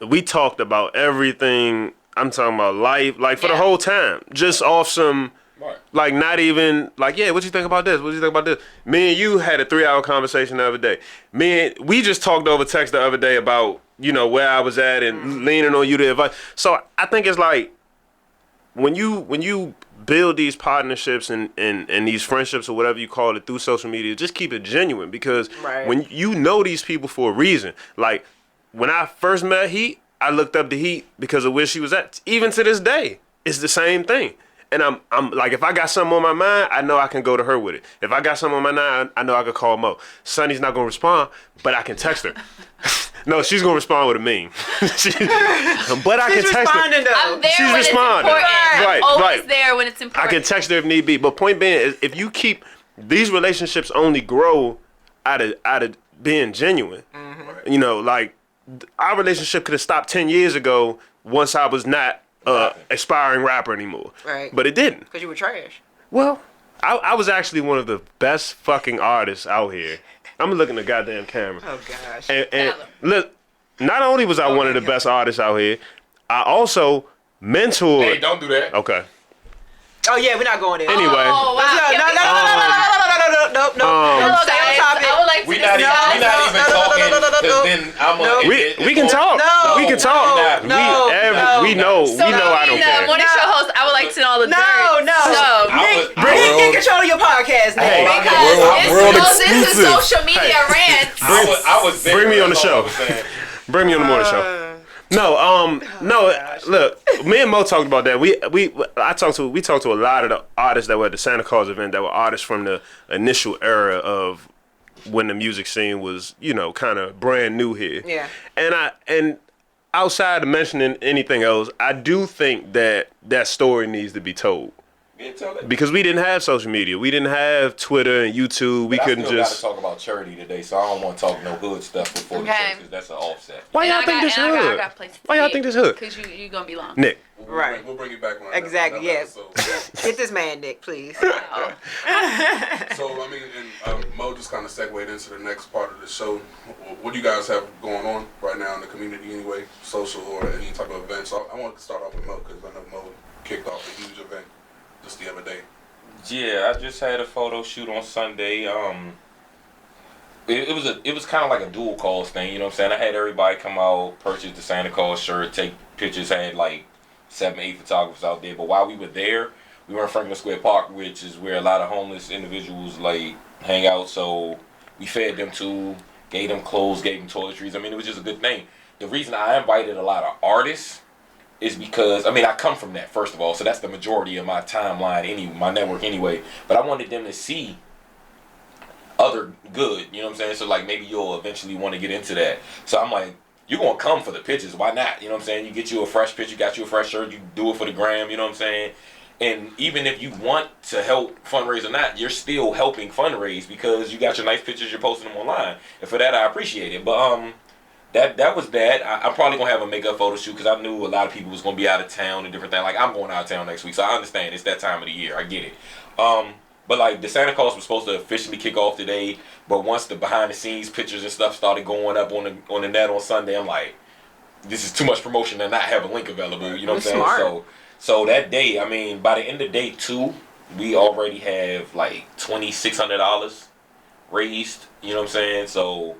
we talked about everything. I'm talking about life, like for the
Yeah.
whole time, just off some.
Right.
Like, not even like, yeah, what you think about this? What you think about this? Me and you had a 3-hour conversation the other day. We just talked over text the other day about, where I was at and leaning on you to advise. So I think it's like when you build these partnerships and these friendships or whatever you call it through social media, just keep it genuine, because
Right.
when you know these people for a reason. Like, when I first met Heat, I looked up to Heat because of where she was at. Even to this day, it's the same thing. And I'm like, if I got something on my mind, I know I can go to her with it. If I got something on my mind, I know I could call Mo. Sonny's not gonna respond, but I can text her. No, she's gonna respond with a meme. But I can
She's
text her.
responding though.
I'm there
She's
when
responding.
it's important.
Right,
I'm always
right.
there when it's
I
important.
can text her if need be. But point being is, if you keep these relationships only grow out of being genuine. Like, our relationship could have stopped 10 years ago once I was not aspiring rapper anymore.
Right.
But it didn't.
Because you were trash.
Well, I was actually one of the best fucking artists out here. I'm looking at the goddamn camera.
Oh gosh.
And look, not only was I one of the best artists out here, I also mentored.
Hey, don't do that.
Okay.
Oh yeah, we're not going there.
Anyway.
Oh, wow.
No,
Yeah,
no,
we-
no, no, no, no, no, no, no, no, no,
Hello,
no. Stay on
guys.
topic.
I would like to
We're not
discuss.
even talking, because then I'm
No.
We can talk.
No,
We can talk.
no,
we know I don't
the
care.
morning show host, I would like to know all the
No,
dirt.
no.
So,
Nick,
I
Nick,
would-
get control of your podcast, Nick.
Hey.
because
World
this is
exclusive.
social media rants.
I was there.
Bring me on the
That's all
show.
I was saying.
Bring me on the morning show. No, look, me and Mo talked about that. We talked to a lot of the artists that were at the Santa Claus event that were artists from the initial era of when the music scene was, kind of brand new here.
Yeah.
And outside of mentioning anything else, I do think that story needs to be told.
Yeah, tell that.
Because we didn't have social media. We didn't have Twitter and YouTube. We
But
couldn't
I still
just.
gotta talk about charity today, so I don't want to talk no hood stuff before the
Okay.
church, because that's an offset.
Why
And
y'all
I
think
got-
this
and I
hood?
got places
Why
to
y'all
be,
think this hood?
Because you're going to be long.
Nick.
Right.
We'll bring you back on
Exactly,
another
yes.
episode.
Get this man, Nick, please.
Oh.
So, I mean, and Mo just kind of segued into the next part of the show. What do you guys have going on right now in the community anyway, social or any type of events? So I want to start off with Mo, because I know Mo kicked off a huge event just the other day.
Yeah, I just had a photo shoot on Sunday. It was kind of like a dual cause thing, you know what I'm saying? I had everybody come out, purchase the Santa Claus shirt, take pictures. I had like 7, 8 photographers out there. But while we were there, we were in Franklin Square Park, which is where a lot of homeless individuals like hang out. So we fed them too, gave them clothes, gave them toiletries. I mean, it was just a good thing. The reason I invited a lot of artists is because, I mean, I come from that, first of all, so that's the majority of my timeline, my network anyway. But I wanted them to see other good, you know what I'm saying? So, like, maybe you'll eventually want to get into that. So I'm like, you're going to come for the pictures. Why not? You know what I'm saying? You get you a fresh picture, you got you a fresh shirt, you do it for the gram, you know what I'm saying? And even if you want to help fundraise or not, you're still helping fundraise because you got your nice pictures, you're posting them online. And for that, I appreciate it. But, that was that. I'm probably going to have a makeup photo shoot because I knew a lot of people was going to be out of town and different things. Like, I'm going out of town next week, so I understand it's that time of the year. I get it. But, like, the Santa Claus was supposed to officially kick off today, but once the behind-the-scenes pictures and stuff started going up on the net on Sunday, I'm like, this is too much promotion to not have a link available, you know what I'm saying?
Smart.
So that day, I mean, by the end of day 2, we already have, like, $2,600 raised, you know what I'm saying? So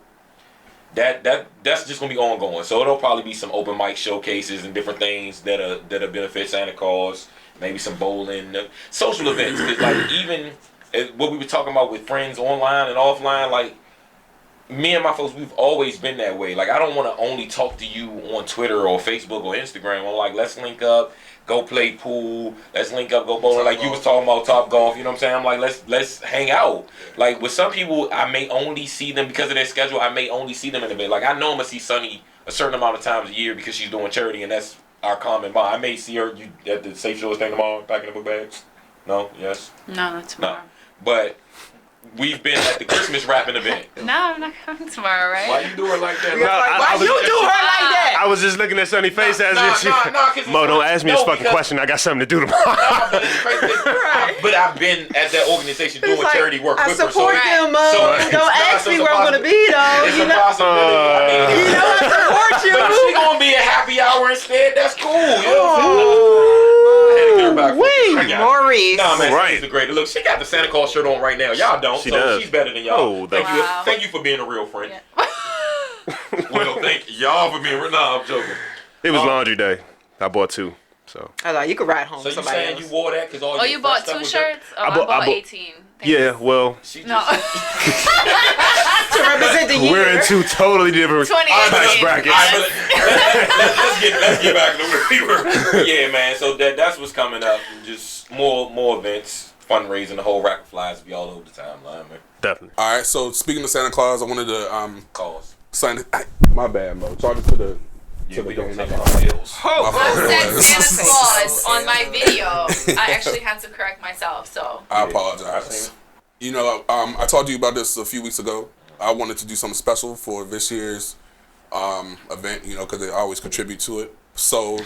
that's just gonna be ongoing. So it'll probably be some open mic showcases and different things that benefit Santa Claus. Maybe some bowling, social events. 'Cause like even what we were talking about with friends online and offline, like me and my folks, we've always been that way. Like, I don't want to only talk to you on Twitter or Facebook or Instagram. I'm like, let's link up, go play pool. Let's link up, go bowling. Like you was talking about Top Golf. You know what I'm saying? I'm like, let's hang out. Like with some people, I may only see them because of their schedule. I may only see them in a bit. Like I know I'm gonna see Sunny a certain amount of times a year because she's doing charity, and that's our common bond. I may see her at the Safe Shores thing tomorrow, packing the book bags. No, yes,
No, not tomorrow.
no, but. We've been at the Christmas rapping event.
No, I'm not coming tomorrow, right?
Why you do her like that?
Why you do her like that?
I was just looking at Sunny's face as if she...
cause
Mo, don't ask me this fucking
because-
question. I got something to do tomorrow.
No, but it's crazy. But I've been at that organization doing
It's like,
charity work
I
with her.
support
Right.
them, Mo.
So-
Don't
Nah,
ask
so
me
it's
where
a
I'm gonna be though.
It's
You
a
know,
possibility.
you know I support you.
But if she gonna be a happy hour instead, that's cool. You know what I'm saying? I had to get her back. I got it.
Maurice.
Nah, man,
Right.
she's a great. Look, she got the Santa Claus shirt on right now. Y'all don't,
She
so
does.
she's better than y'all.
Oh,
thank you,
wow.
thank you for being a real friend.
Yeah.
Well, thank y'all for being. Nah, I'm joking.
It was laundry day. I bought 2. So
I like you could ride home
So
with
you
somebody
saying
else.
you wore that because all
Oh,
your
you bought
stuff
2
was
shirts? Oh,
I
I
bought-
bought 18. Thanks.
yeah, well,
She just,
No.
to represent the year.
we're in 2 totally different
2018.
tax brackets.
All right, but let's get back to where we were. Yeah, man. So that's what's coming up. Just more events, fundraising. The whole rack of flies be all over the timeline, man.
Definitely.
All right. So speaking of Santa Claus, I wanted to
Calls.
sign. My bad, Mo. Charge it to the.
Yeah, we
don't
don't
know.
take our bills.
My
I
fault.
said Santa Claus on my video. I actually had to correct myself, so.
I
I
apologize.
seen
You know, I talked to you about this a few weeks ago. I wanted to do something special for this year's event, you know, because they always contribute to it. So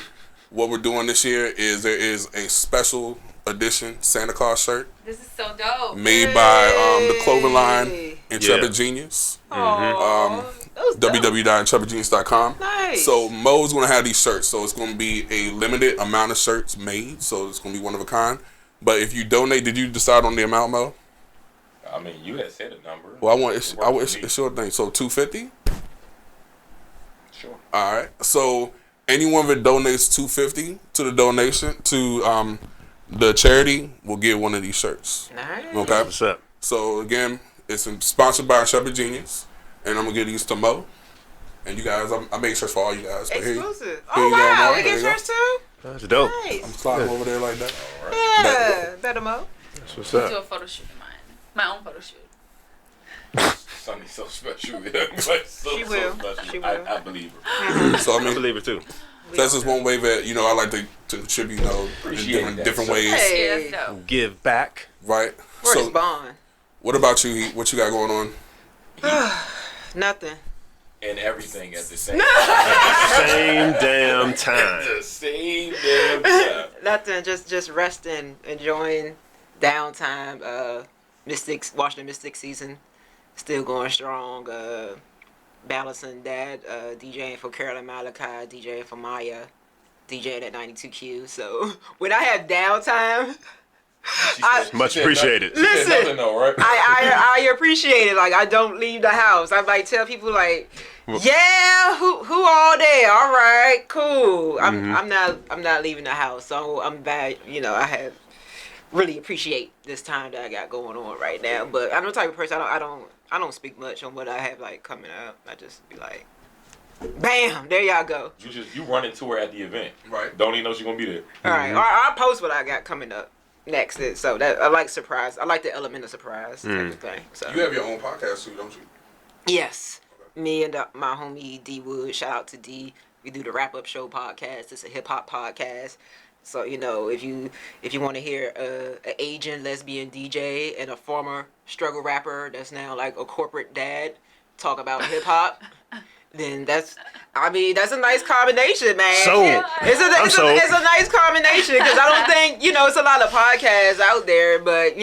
what we're doing this year is there is a special edition Santa Claus shirt
This is so dope.
made by the clothing line
Hey.
Intrepid
Yeah.
Genius.
Aw, that was dope.
www.intrepidgenius.com.
Nice.
So Mo's going to have these shirts. So it's going to be a limited amount of shirts made. So it's going to be one of a kind. But if you donate, did you decide on the amount, Mo?
I mean, you had said a number.
Well, it's your thing. So $250.
Sure.
All right. So anyone that donates $250 to the donation to the charity will get one of these shirts.
Nice.
Okay.
What's up?
So again, it's sponsored by Intrepid Genius, and I'm gonna get these to Mo. And you guys, I made shirts for all you guys. But
Exclusive.
here
Oh
you go,
wow,
Mo.
we
There
get
you go.
yours too.
That's dope.
Nice.
I'm sliding over there like that.
Yeah, better Mo.
That's what's
Do
up.
a photo shoot of mine. My own photo shoot.
Sunny's so special. So,
She will.
special.
She will.
I believe her.
So I
I
mean,
believe it too.
that's just one way that I like to contribute. You know, in
Appreciate that.
different ways,
Hey.
Yeah, that's dope.
Give back.
right?
Word is
So
bond.
what about you, Heat? What you got going on?
Nothing.
And everything at the same
Same damn time.
At the same damn time.
Nothing. Just resting, enjoying downtime. Washington Mystics season still going strong. Balancing that. DJing for Carolyn Malachi. DJing for Maya. DJing at 92Q. So when I have downtime,
Much appreciated.
She said
Listen.
nothing though, right?
I appreciate it. Like I don't leave the house. I like tell people like, yeah, who all day? All right, cool. I'm not leaving the house. So I'm bad. You know, I have really appreciate this time that I got going on right now. But I'm the type of person I don't speak much on what I have like coming up. I just be like, bam, there y'all go.
You run into her at the event.
Right.
Don't even know she's gonna be there.
All right, or I'll post what I got coming up next. So that I like surprise. I like the element of surprise type of thing. So
You have your own podcast too, don't you?
yes. Me and my homie D Wood, shout out to D. We do the Wrap Up Show podcast. It's a hip hop podcast. So you know, if you want to hear an Asian lesbian DJ and a former struggle rapper that's now like a corporate dad talk about hip hop, then that's a nice combination, man.
Sold.
It's
sold.
a nice combination because I don't think it's a lot of podcasts out there, but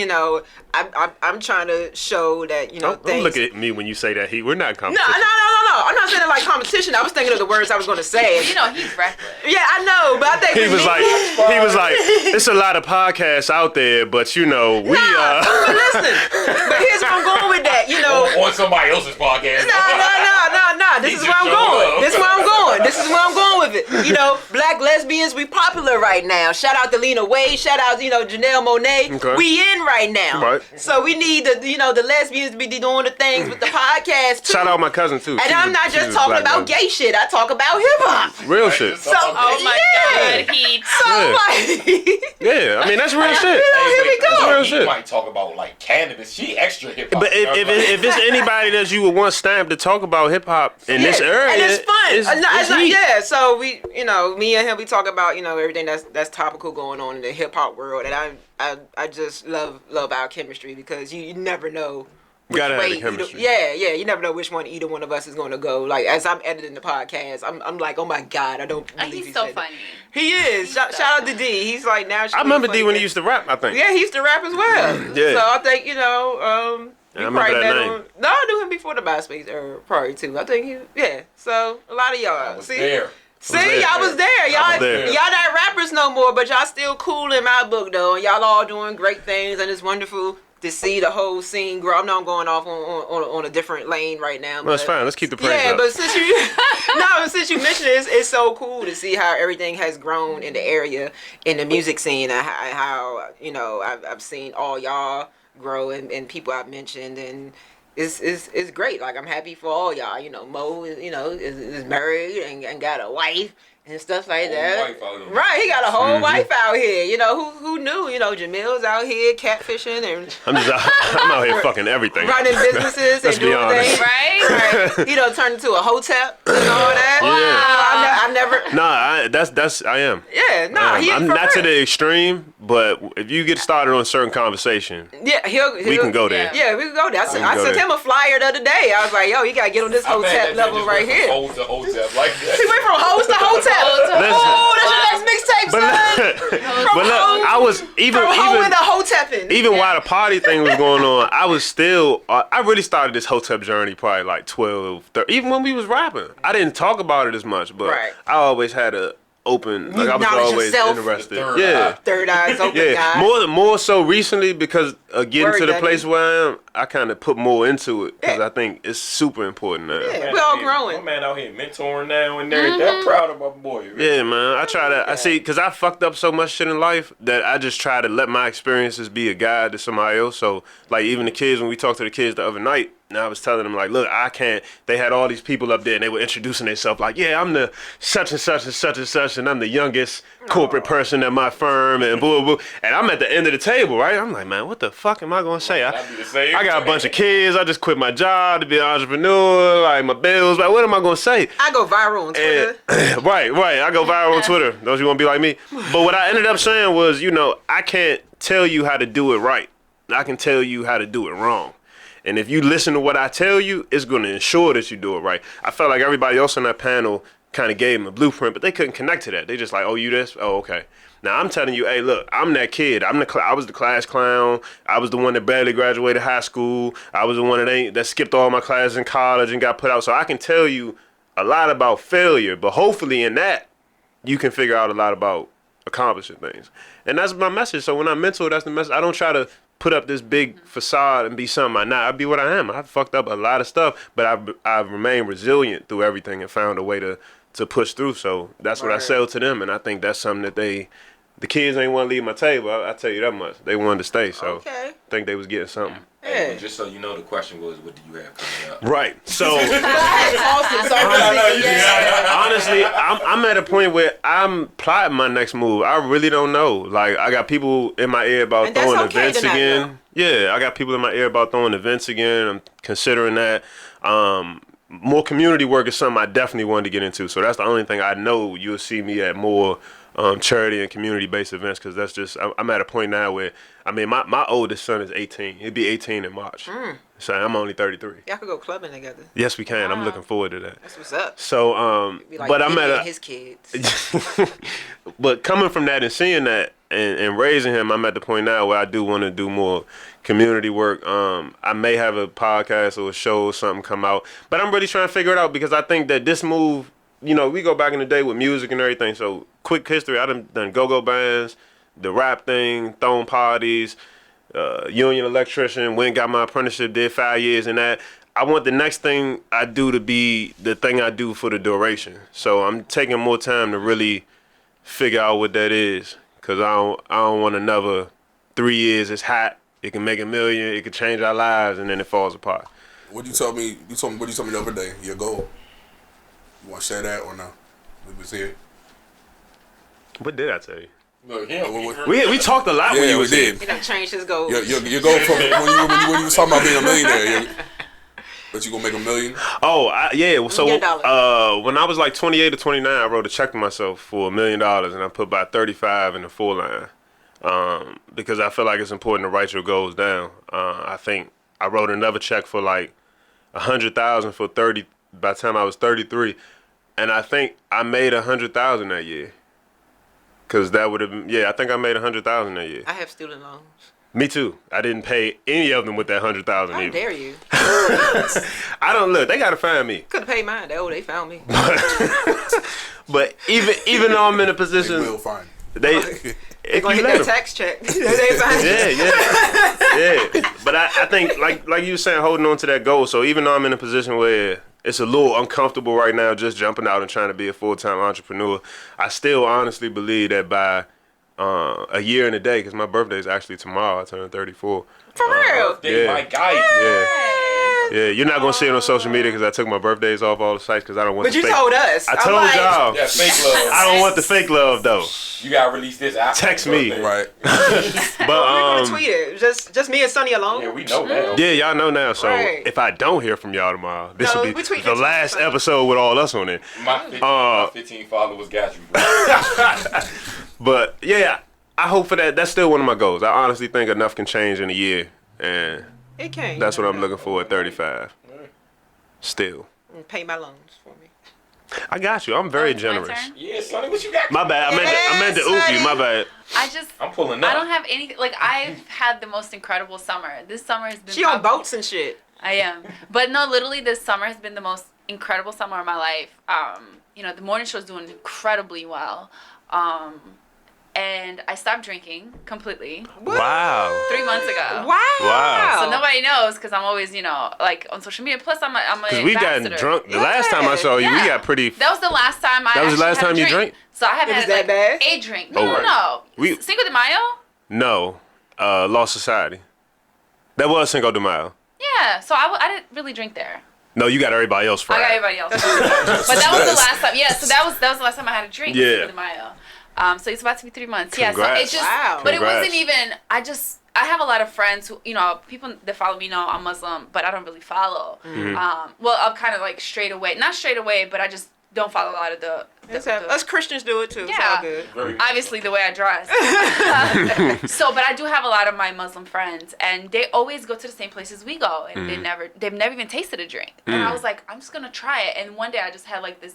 I'm trying to show that
Don't
things.
look at me when you say that. We're not
No.
competition.
I'm not saying it like competition. I was thinking of the words I was going to say.
You know, he's reckless.
Yeah, I know, but I think
He
with
was
me-
like, it's a lot of podcasts out there, but we
But listen, but here's where I'm going with that.
On somebody else's podcast.
No. Nah, this
He
is
just
where I'm
showed
going.
up.
This is where I'm going. This is where I'm going with it. You know, black lesbians, we popular right now. Shout out to Lena Waithe. Shout out, Janelle Monáe.
Okay.
We in right now.
Right.
So we need the lesbians to be doing the things with the podcast too.
Shout out my cousin too.
And
She's
I'm
a-
not
she's
just
a
talking
black
about
lesbian.
gay shit. I talk about hip hop.
Real shit.
So,
Oh my
yeah.
God, Heat.
So
Yeah.
like,
Yeah, I mean that's real shit.
here we go.
That's real
He
shit.
might talk about like cannabis. She extra hip hop.
But if it's anybody that you would want stamped to talk about hip hop in this area,
and it's fun.
it's
It's
heat.
yeah. So we, me and him, we talk about everything that's topical going on in the hip hop world, and I just love our chemistry because you never know. Which
Gotta have
way
the chemistry.
you never know which one either one of us is going to go. Like as I'm editing the podcast, I'm like, oh my god, I don't believe
He's
he
so
said that.
funny.
He is. Shout out to D. He's like now.
I remember D when he used to rap. I think.
Yeah, he used to rap as well.
Yeah.
So I think you
I remember
probably
that
met
name.
him. No, I knew him before the MySpace era, probably too. I think So a lot of y'all.
I was there.
See,
there.
y'all was there. Y'all,
I was there.
y'all not rappers no more, but y'all still cool in my book though. And y'all all doing great things, and it's wonderful to see the whole scene grow. I know I'm going off on a different lane right now.
Well, it's
but-
fine. Let's keep the praise
Yeah,
up.
but since you mentioned it, it's so cool to see how everything has grown in the area, in the music scene, and how I've seen all y'all grow and people I've mentioned, and it's great. Like I'm happy for all y'all. Mo is married and got a wife and stuff like
Whole
that.
wife out here.
Right, he got a whole wife out here. Who knew? Jamil's out here catfishing and
I'm out here fucking everything.
running businesses
Let's
and
be
doing
honest.
things.
Right?
Right. Turned into a hotel and all that.
Yeah.
I never.
Nah, I am.
Yeah, nah, he
I'm
for
not to
real.
the extreme, but if you get started on a certain conversation,
Yeah, he'll
we can go there.
Yeah, we can go there. I
can go
sent
there.
him a flyer the other day. I was like, yo, you gotta get on this
I'm mad
hotel
that
level
just
right
went
here.
from Hotel to hotel like that.
He went from host to hotel.
Listen.
Oh, that's your next mixtape,
But
son.
but look, I was even
From home into hotepping.
even while the party thing was going on, I was still. I really started this hotep journey probably like 12, 13. Even when we was rapping, I didn't talk about it as much, but
Right.
I always had a open. Like I was
acknowledge
always
yourself.
interested.
The third
Yeah.
eye.
Third eyes open,
Yeah,
guys.
more so recently because getting
Word,
to the
Dougie.
place where I am, I kind of put more into it because
Yeah.
I think it's super important now.
Yeah.
Man
We all
out here-
growing.
My man out here mentoring now and everything. I'm proud of my boy.
Yeah, man. I try to. I see, cause I fucked up so much shit in life that I just try to let my experiences be a guide to somebody else. So, like, even the kids, when we talked to the kids the other night, and I was telling them like, look, I can't. They had all these people up there, and they were introducing themselves like, yeah, I'm the such and such and such and such, and I'm the youngest corporate person at my firm, and boo boo. And I'm at the end of the table, right? I'm like, man, what the fuck am I gonna say?
I be the same.
I got a bunch of kids. I just quit my job to be an entrepreneur. Like my bills. Like what am I gonna say?
I go viral on Twitter.
And, right. I go viral on Twitter. Those you want to be like me. But what I ended up saying was, I can't tell you how to do it right. I can tell you how to do it wrong. And if you listen to what I tell you, it's going to ensure that you do it right. I felt like everybody else on that panel kind of gave them a blueprint, but they couldn't connect to that. They just like, oh, you this? Oh, okay. Now I'm telling you, hey, look, I'm that kid. I was the class clown. I was the one that barely graduated high school. I was the one that skipped all my classes in college and got put out. So I can tell you a lot about failure, but hopefully in that, you can figure out a lot about accomplishing things. And that's my message. So when I mentor, that's the message. I don't try to put up this big facade and be something I'm not. I be what I am. I've fucked up a lot of stuff, but I've remained resilient through everything and found a way to push through. So that's what I
Right.
sell to them, and I think that's something that the kids ain't want to leave my table. I tell you that much. They wanted to stay, so
Okay.
I think they was getting something.
Hey,
Yeah.
just so you know, the question was, what do you have coming up?
Right. So
Austin, sorry.
honestly, I'm at a point where I'm plotting my next move. I really don't know. Like I got people in my ear about
And that's
throwing
okay
events
to not
again.
know.
Yeah, I got people in my ear about throwing events again. I'm considering that. More community work is something I definitely wanted to get into. So that's the only thing I know you'll see me at more charity and community-based events, because that's just, I'm at a point now where, I mean, my oldest son is 18. He'll be 18 in March. So I'm only 33.
Y'all could go clubbing together.
Yes, we can. I'm looking forward to that.
That's what's up.
So,
Be like
but I'm
Diddy
at
and
a,
his kids.
but coming from that and seeing that and raising him, I'm at the point now where I do want to do more community work. I may have a podcast or a show or something come out, but I'm really trying to figure it out, because I think that this move, we go back in the day with music and everything. So quick history, I done go-go bands, the rap thing, throwing parties, union electrician, went and got my apprenticeship, did 5 years in that. I want the next thing I do to be the thing I do for the duration. So I'm taking more time to really figure out what that is, cause I don't want another 3 years. It's hot. It can make $1 million. It can change our lives, and then it falls apart.
What you told me? What you told me the other day? Your goal. You want to share that or no? We was here.
What did I tell you?
Look, he don't
We talked a lot when
Yeah,
you
we
was here.
did.
He done changed his goals.
Your goal from when you was talking about being a millionaire. That you gonna make $1 million?
Oh, yeah. So
Million dollars.
when I was like 28 or 29, I wrote a check to myself for $1 million, and I put about 35 in the full line, because I feel like it's important to write your goals down. I think I wrote another check for like 100,000 for 30 by the time I was 33, and I think I made 100,000 that year. Cause that would have been, I think I made 100,000 that year.
I have student loans.
Me too. I didn't pay any of them with that 100,000
How
either.
dare you?
I don't look. They gotta find me.
Could have paid mine. They found me.
But even though I'm in a
They
position,
will find.
they
They're gonna hit that tax check. They found
yeah. But I think like you were saying, holding on to that goal. So even though I'm in a position where it's a little uncomfortable right now, just jumping out and trying to be a full-time entrepreneur, I still honestly believe that by a year and a day, because my birthday is actually tomorrow. I turn 34.
For real.
Yeah.
My guy.
Yeah, you're not gonna see it on social media because I took my birthdays off all the sites because I don't want.
But
the
you
fake.
told us.
I
I'm
told
like,
y'all.
Yeah, fake love.
I don't want the fake love though.
You gotta release this after
Text
your
me.
birthday.
Right.
But
We're gonna tweet it. Just me and Sonny alone.
Yeah, we know that.
yeah, y'all know now. So
Right.
if I don't hear from y'all tomorrow, this
No,
will
we
be
tweet
the
next
last
week.
episode with all us on it.
My 15 followers got you.
But yeah, I hope for that. That's still one of my goals. I honestly think enough can change in a year, and
It came.
that's what I'm looking for at 35. Still,
And pay my loans for me.
I got you. I'm very
It's my
generous.
turn?
Yeah, Sonny, what you got?
My bad. I meant to oop you. My bad.
I'm pulling up.
I don't have anything. Like, I've had the most incredible summer. This summer has been.
She on boats and shit.
I am. But no, literally, this summer has been the most incredible summer of my life. The morning show's doing incredibly well. And I stopped drinking completely
Wow.
3 months ago.
Wow.
So nobody knows because I'm always, like on social media. Plus, I'm a
Because we got
ambassador.
drunk. The last time I saw you, we
Yeah.
got pretty.
That was the last time I.
That was the
actually
last
had a
time you
drink.
drank?
So I haven't
It was
had
that bad?
a drink. No,
Oh,
no.
we-
Cinco de Mayo.
No, Lost Society. That was Cinco de Mayo.
Yeah. So I didn't really drink there.
No, you got everybody else
I
fried.
got everybody else. But that was the last time. Yeah. So that was the last time I had a drink.
Yeah.
Cinco de Mayo. So it's about to be 3 months. Yeah. So
Congrats.
it just.
Wow.
But it
Congrats.
wasn't even. I have a lot of friends who, people that follow me know I'm Muslim, but I don't really follow. Well, I'm kind of like straight away. Not straight away, but I just don't follow a lot of the
Us Christians do it too. It's
Yeah.
all good.
obviously the way I dress. But I do have a lot of my Muslim friends, and they always go to the same places we go, and they've never even tasted a drink. And I was like, I'm just gonna try it. And one day I just had like this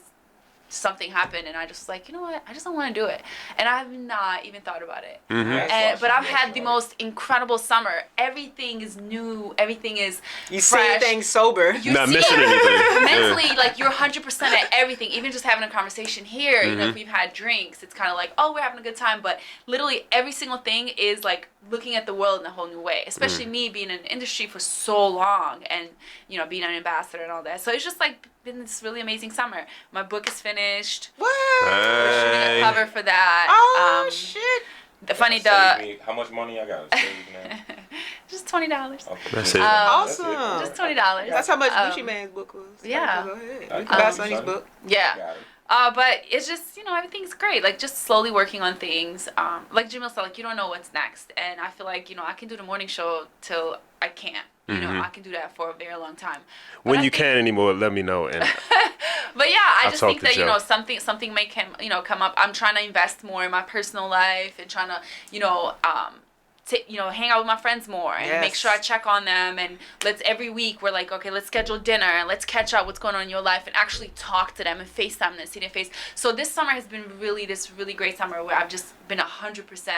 something happen, and I just was like, you know what? I just don't want to do it, and I have not even thought about it. But I've had the most incredible summer. Everything is new. Everything is
You see
fresh.
things sober.
You
Not
see
missing
it.
anything.
Mentally, like you're 100% at everything. Even just having a conversation here, if we've had drinks, it's kind of like, oh, we're having a good time. But literally every single thing is like looking at the world in a whole new way. Especially me being in the industry for so long, and being an ambassador and all that. So it's just like been this really amazing summer. My book is finished.
What?
We're shooting a cover for that.
Oh shit.
How much money I got to save now?
Just $20.
Okay.
That's it.
Awesome.
Just $20.
That's how much Gucci Man's book was.
yeah.
Go ahead. You
Okay.
can buy Sonny's book.
Yeah.
Got it.
But it's just, everything's great. Like, just slowly working on things. Like Jamil said, like, you don't know what's next. And I feel like, I can do the morning show till I can't. I can do that for a very long time. But
When
I
you
think-
can anymore, let me know. And
But yeah, I
I'll
just
talk
think
to
that,
Joe.
something may come up. I'm trying to invest more in my personal life and trying to, hang out with my friends more and make
Yes.
sure I check on them, and every week we're like, okay, let's schedule dinner and let's catch up what's going on in your life and actually talk to them and FaceTime them and see their face. So this summer has been this really great summer where I've just been 100%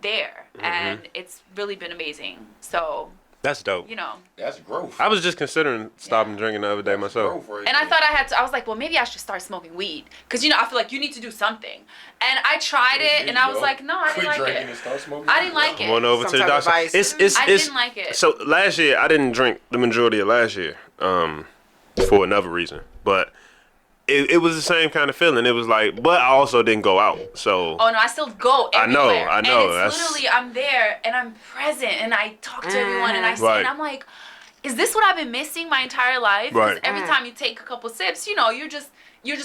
there, and it's really been amazing. So,
that's dope.
That's growth.
I was just considering stopping drinking the other day myself.
Growth right
and I
there.
thought I was like, well, maybe I should start smoking weed. Because, I feel like you need to do something. And I tried it, and I was like, no, I didn't
Quit
like
drinking
it.
and start smoking.
I didn't like it.
Went over
Some
to the
type of
doctor.
vice.
It's
I didn't like it.
So last year I didn't drink the majority of last year. for another reason. But it was the same kind of feeling. It was like, but I also didn't go out. So
Oh no, I still go everywhere.
I know.
And it's literally I'm there and I'm present and I talk to everyone and I see and I'm like, is this what I've been missing my entire life? 'Cause
Right.
every time you take a couple sips, you know, you're just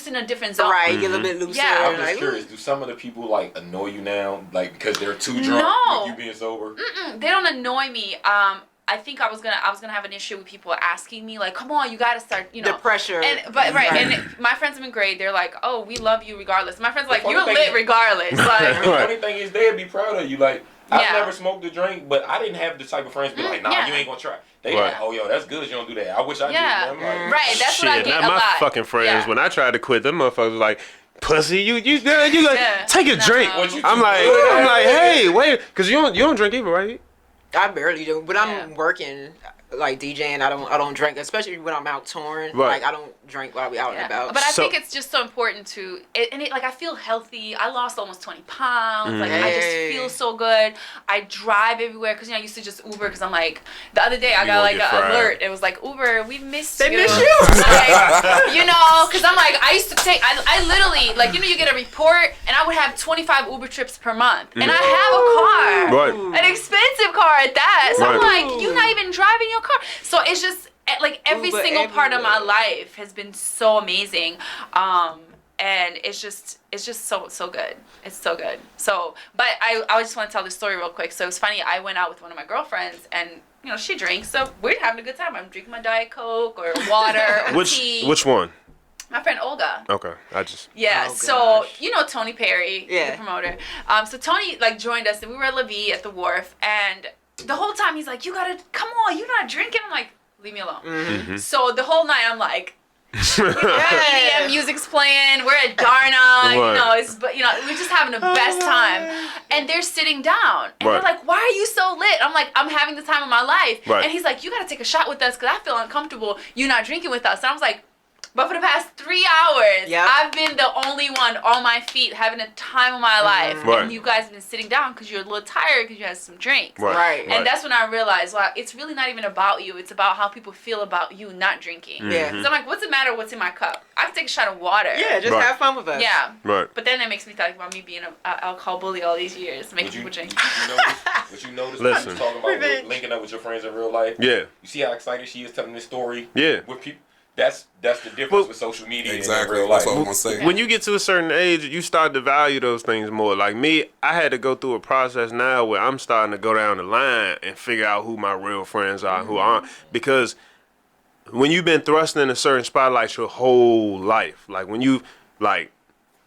in a different zone.
Right, you're a little bit looser.
Yeah.
I'm just
like,
curious. Do some of the people like annoy you now, like because they're too drunk
No.
with you being sober?
They don't annoy me. I think I was gonna have an issue with people asking me like, come on, you gotta start, you know.
the pressure.
And my friends have been great. They're like, oh, we love you regardless. My friends are like,
funny
you're
thing
lit
is-
regardless. Like,
The funny thing is, they'd be proud of you. Like, I've
Yeah.
never smoked a drink, but I didn't have the type of friends be like, nah,
yeah.
you ain't gonna try. They
Right.
like, oh, yo, that's good. You don't do that. I wish I
yeah,
did. I'm like,
right. That's what I
shit,
get
not
a
my
lot.
fucking friends.
Yeah.
When I tried to quit, them motherfuckers was like, pussy, you like,
Yeah.
take a
No.
drink.
What you
I'm
do?
like, hey, wait, because you don't drink either, right?
I barely do, but I'm
Yeah.
working like DJing. I don't drink, especially when I'm out touring.
Right.
Like I don't drink while we out and about.
But I
So-
think it's just so important to, like I feel healthy. I lost almost 20 pounds. Like I just
Hey.
feel so good. I drive everywhere because I used to just Uber because I'm like, the other day I got
won't
like
get
an
fried.
alert. It was like, Uber, we missed
They
you.
miss you?
Like, you know, because I'm like, I used to take, I literally, like, you know, you get a report and I would have 25 Uber trips per month. And I have a car.
Right.
An expensive car at that. So I'm
Right.
like, you're not even driving your car. So it's just like every
Uber
single part of my
everywhere.
life has been so amazing. And it's just so good. It's so good. So, but I just want to tell this story real quick. So it was funny. I went out with one of my girlfriends and you know, she drinks, so we're having a good time. I'm drinking my Diet Coke or water or tea.
Which one?
My friend Olga.
Okay, I just
Yeah,
Oh,
so
gosh.
you know Tony Perry,
Yeah.
the promoter. So Tony like joined us and we were at La Vie at the wharf and the whole time he's like, you gotta, come on, you're not drinking. I'm like, leave me alone.
Mm-hmm.
So the whole night I'm like, EDM music's playing, we're at Darna, you
Right.
know, we're just having the best time. And they're sitting down and
Right.
they're like, why are you so lit? I'm like, I'm having the time of my life.
Right.
And he's like, you gotta take a shot with us because I feel uncomfortable. You're not drinking with us. And I was like, but for the past 3 hours,
Yep.
I've been the only one on my feet having a time of my life.
Right.
And you guys have been sitting down because you're a little tired because you had some drinks.
Right.
And that's when I realized, wow, it's really not even about you. It's about how people feel about you not drinking.
Yeah.
So I'm like, what's the matter? What's in my cup? I can take a shot of water.
Yeah, just
Right.
have fun with us.
Yeah.
right.
But then that makes me think about me being an alcohol bully all these years, making
What you,
people drink.
what you notice when
Listen.
you talking about
Revenge.
linking up with your friends in real life?
Yeah,
You see how excited she is telling this story?
Yeah.
With people. That's the difference
Well,
with social media
Exactly.
and in real
That's
life.
what I'm gonna say.
when you get to a certain age, you start to value those things more. Like me, I had to go through a process now where I'm starting to go down the line and figure out who my real friends are, who aren't. Because when you've been thrust in a certain spotlight your whole life, like when you, like,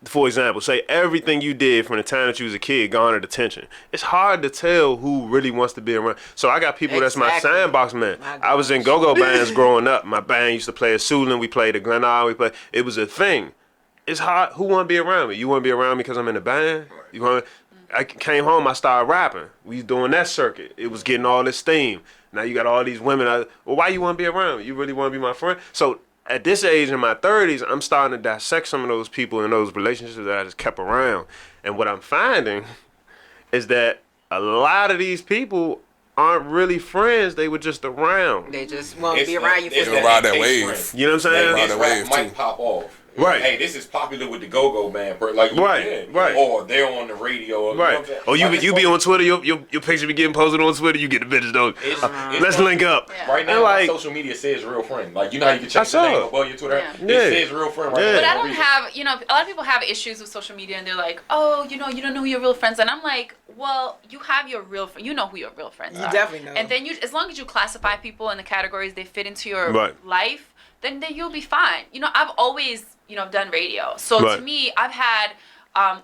for example, say everything you did from the time that you was a kid garnered attention. It's hard to tell who really wants to be around. So I got people that's my
Exactly.
sandbox man.
My
I was in
gosh.
go-go bands growing up. My band used to play at Sulin. We played at Glen Isle. It was a thing. It's hard. Who want to be around me? You want to be around me because I'm in a band? You want? I came home. I started rapping. We was doing that circuit. It was getting all this steam. Now you got all these women. Well, why you want to be around me? You really want to be my friend? So at this age in my 30s, I'm starting to dissect some of those people and those relationships that I just kept around. And what I'm finding is that a lot of these people aren't really friends. They were just around.
They just want to
It's
be
that-
around you
it's
for
They'll
that.
ride that
taste
wave.
friend.
You know what I'm saying?
Ride
This
that
rap
wave,
might
too.
pop off.
Right.
Hey, this is popular with the go-go band. Like,
Right,
yeah.
right.
Or they're on the radio. Or, you know what I'm
Right.
saying?
Oh, you
Like, it's
be
funny.
on Twitter. Your picture be getting posted on Twitter. You get the bitches though.
It's
Let's
funny.
link up.
Yeah.
Right now,
And like,
social media says real friend. Like, you know how you can
I
check the
saw
name
it.
above your Twitter?
Yeah.
Yeah.
It says real friend right
Yeah.
now.
But I
for a
don't
reason.
have, you know, a lot of people have issues with social media and they're like, oh, you know, you don't know who your real friends are. And I'm like, well, you have your real friends. You know who your real friends
You
are.
definitely know.
And then as long as you classify people in the categories they fit into your
Right.
life, then you'll be fine. You know, I've always, you know, done radio. So
Right.
to me, I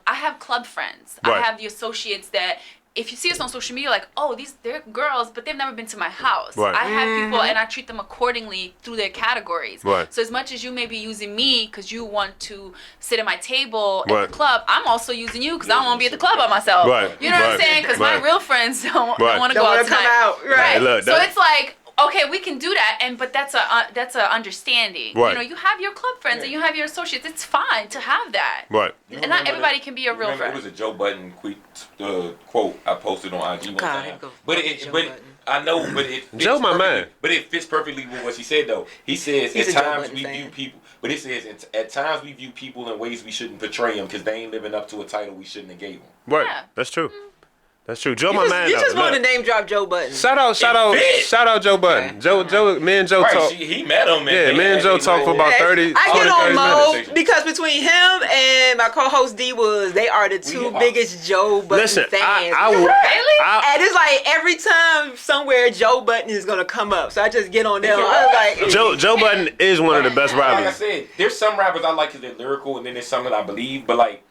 have club friends. I
Right.
have the associates that, if you see us on social media, like, oh, they're girls, but they've never been to my house.
Right.
I have people, and I treat them accordingly through their categories.
Right.
So as much as you may be using me because you want to sit at my table at
Right.
the club, I'm also using you because I don't want to be at the club by myself.
Right.
You know what I'm
Right.
saying? Because
Right.
my real friends don't
Right.
want to
Don't
go
wanna
out
come
tonight.
out. Right.
Right.
Look,
so
that-
it's like, okay, we can do that, but that's a understanding.
Right.
You know, you have your club friends and you have your associates. It's fine to have that.
Right.
You
And not
remember
everybody
the-
can be a real
remember
friend.
It was a Joe Budden quote I posted on IG one
God,
time.
go
But
fucking
it,
Joe
but
Budden.
I know, but it fits
Joe, my
perfectly-
man.
But it fits perfectly with what she said, though. He says
He's
at
a Joe
times
Budden
we
fan.
view people, but it says at times we view people in ways we shouldn't portray them because they ain't living up to a title we shouldn't have gave them.
Right.
Yeah.
That's true. That's true. Joe, my man.
You just
though.
want to
Look.
name drop Joe Budden.
Shout out
fits.
Joe Budden. Joe, me and Joe
Right?
talk.
He met him. And
Yeah,
they
me and
had
Joe
a
talked for
little-
about 30.
I get
30
on Mo
minutes.
because between him and my co-host D Woods, they are the two
hip-hop.
biggest Joe Budden
Listen,
fans.
Really?
And it's like every time somewhere Joe Budden is gonna come up, so I just get on there. I was like,
Joe Budden is one of the best
Like I
rappers.
said, there's some rappers I like because they're lyrical, and then there's some that I believe. But like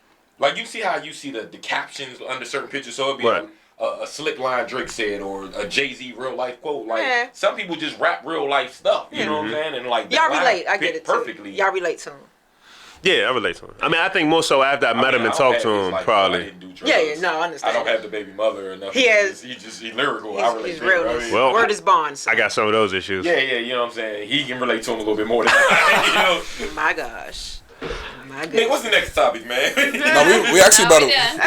you see how you see the captions under certain pictures, so it'd be
Right.
a slick line Drake said or a Jay-Z real life quote. Like
Yeah.
some people just rap real life stuff. You know what I'm saying? And like
y'all
that line
relate. I
fit
get it too.
perfectly.
Y'all relate to him.
Yeah, I relate to him. I mean, I think more so after I met him and talked to him, probably.
Yeah, no, I understand.
I don't have the baby mother or nothing.
He has-
He's lyrical. I relate
He's
to him.
real.
I mean,
Well,
Word is bond. So.
I got some of those issues.
yeah, you know what I'm saying? He can relate to him a little bit more than you know.
My gosh. My
Hey,
goodness.
what's the next topic, man?
No, we actually
No,
about to.
we done.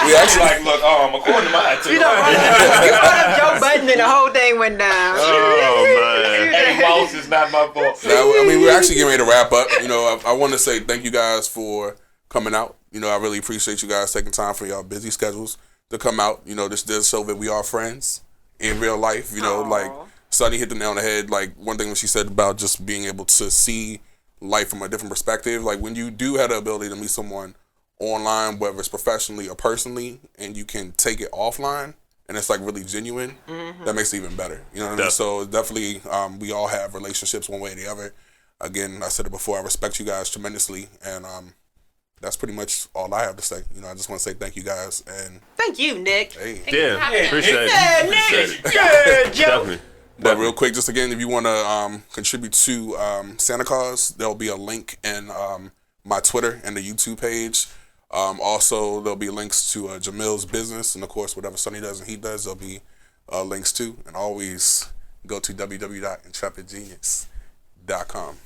We actually.
like, look, according to mine, too.
You brought up Joe Budden and the whole thing went down.
Oh, man.
Hey, boss, it's not my fault.
Now, I mean, we're actually getting ready to wrap up. You know, I want to say thank you guys for coming out. You know, I really appreciate you guys taking time from y'all busy schedules to come out. You know, this does show that we are friends in real life. You know, like Sunny hit the nail on the head. Like one thing when she said about just being able to see life from a different perspective. Like when you do have the ability to meet someone online, whether it's professionally or personally, and you can take it offline, and it's like really genuine, that makes it even better. You know what I mean? So definitely, we all have relationships one way or the other. Again, I said it before, I respect you guys tremendously, and that's pretty much all I have to say. You know, I just want to say thank you guys, and
Thank you, Nick.
hey.
Thank you for
Yeah,
having us.
appreciate it.
Yeah, Nick. Yeah, Joe.
Definitely.
But real quick, just again, if you want to contribute to Santa Claus, there'll be a link in my Twitter and the YouTube page. Also, there'll be links to Jamil's business, and of course, whatever Sonny does and he does, there'll be links to. And always go to www.intrepidgenius.com.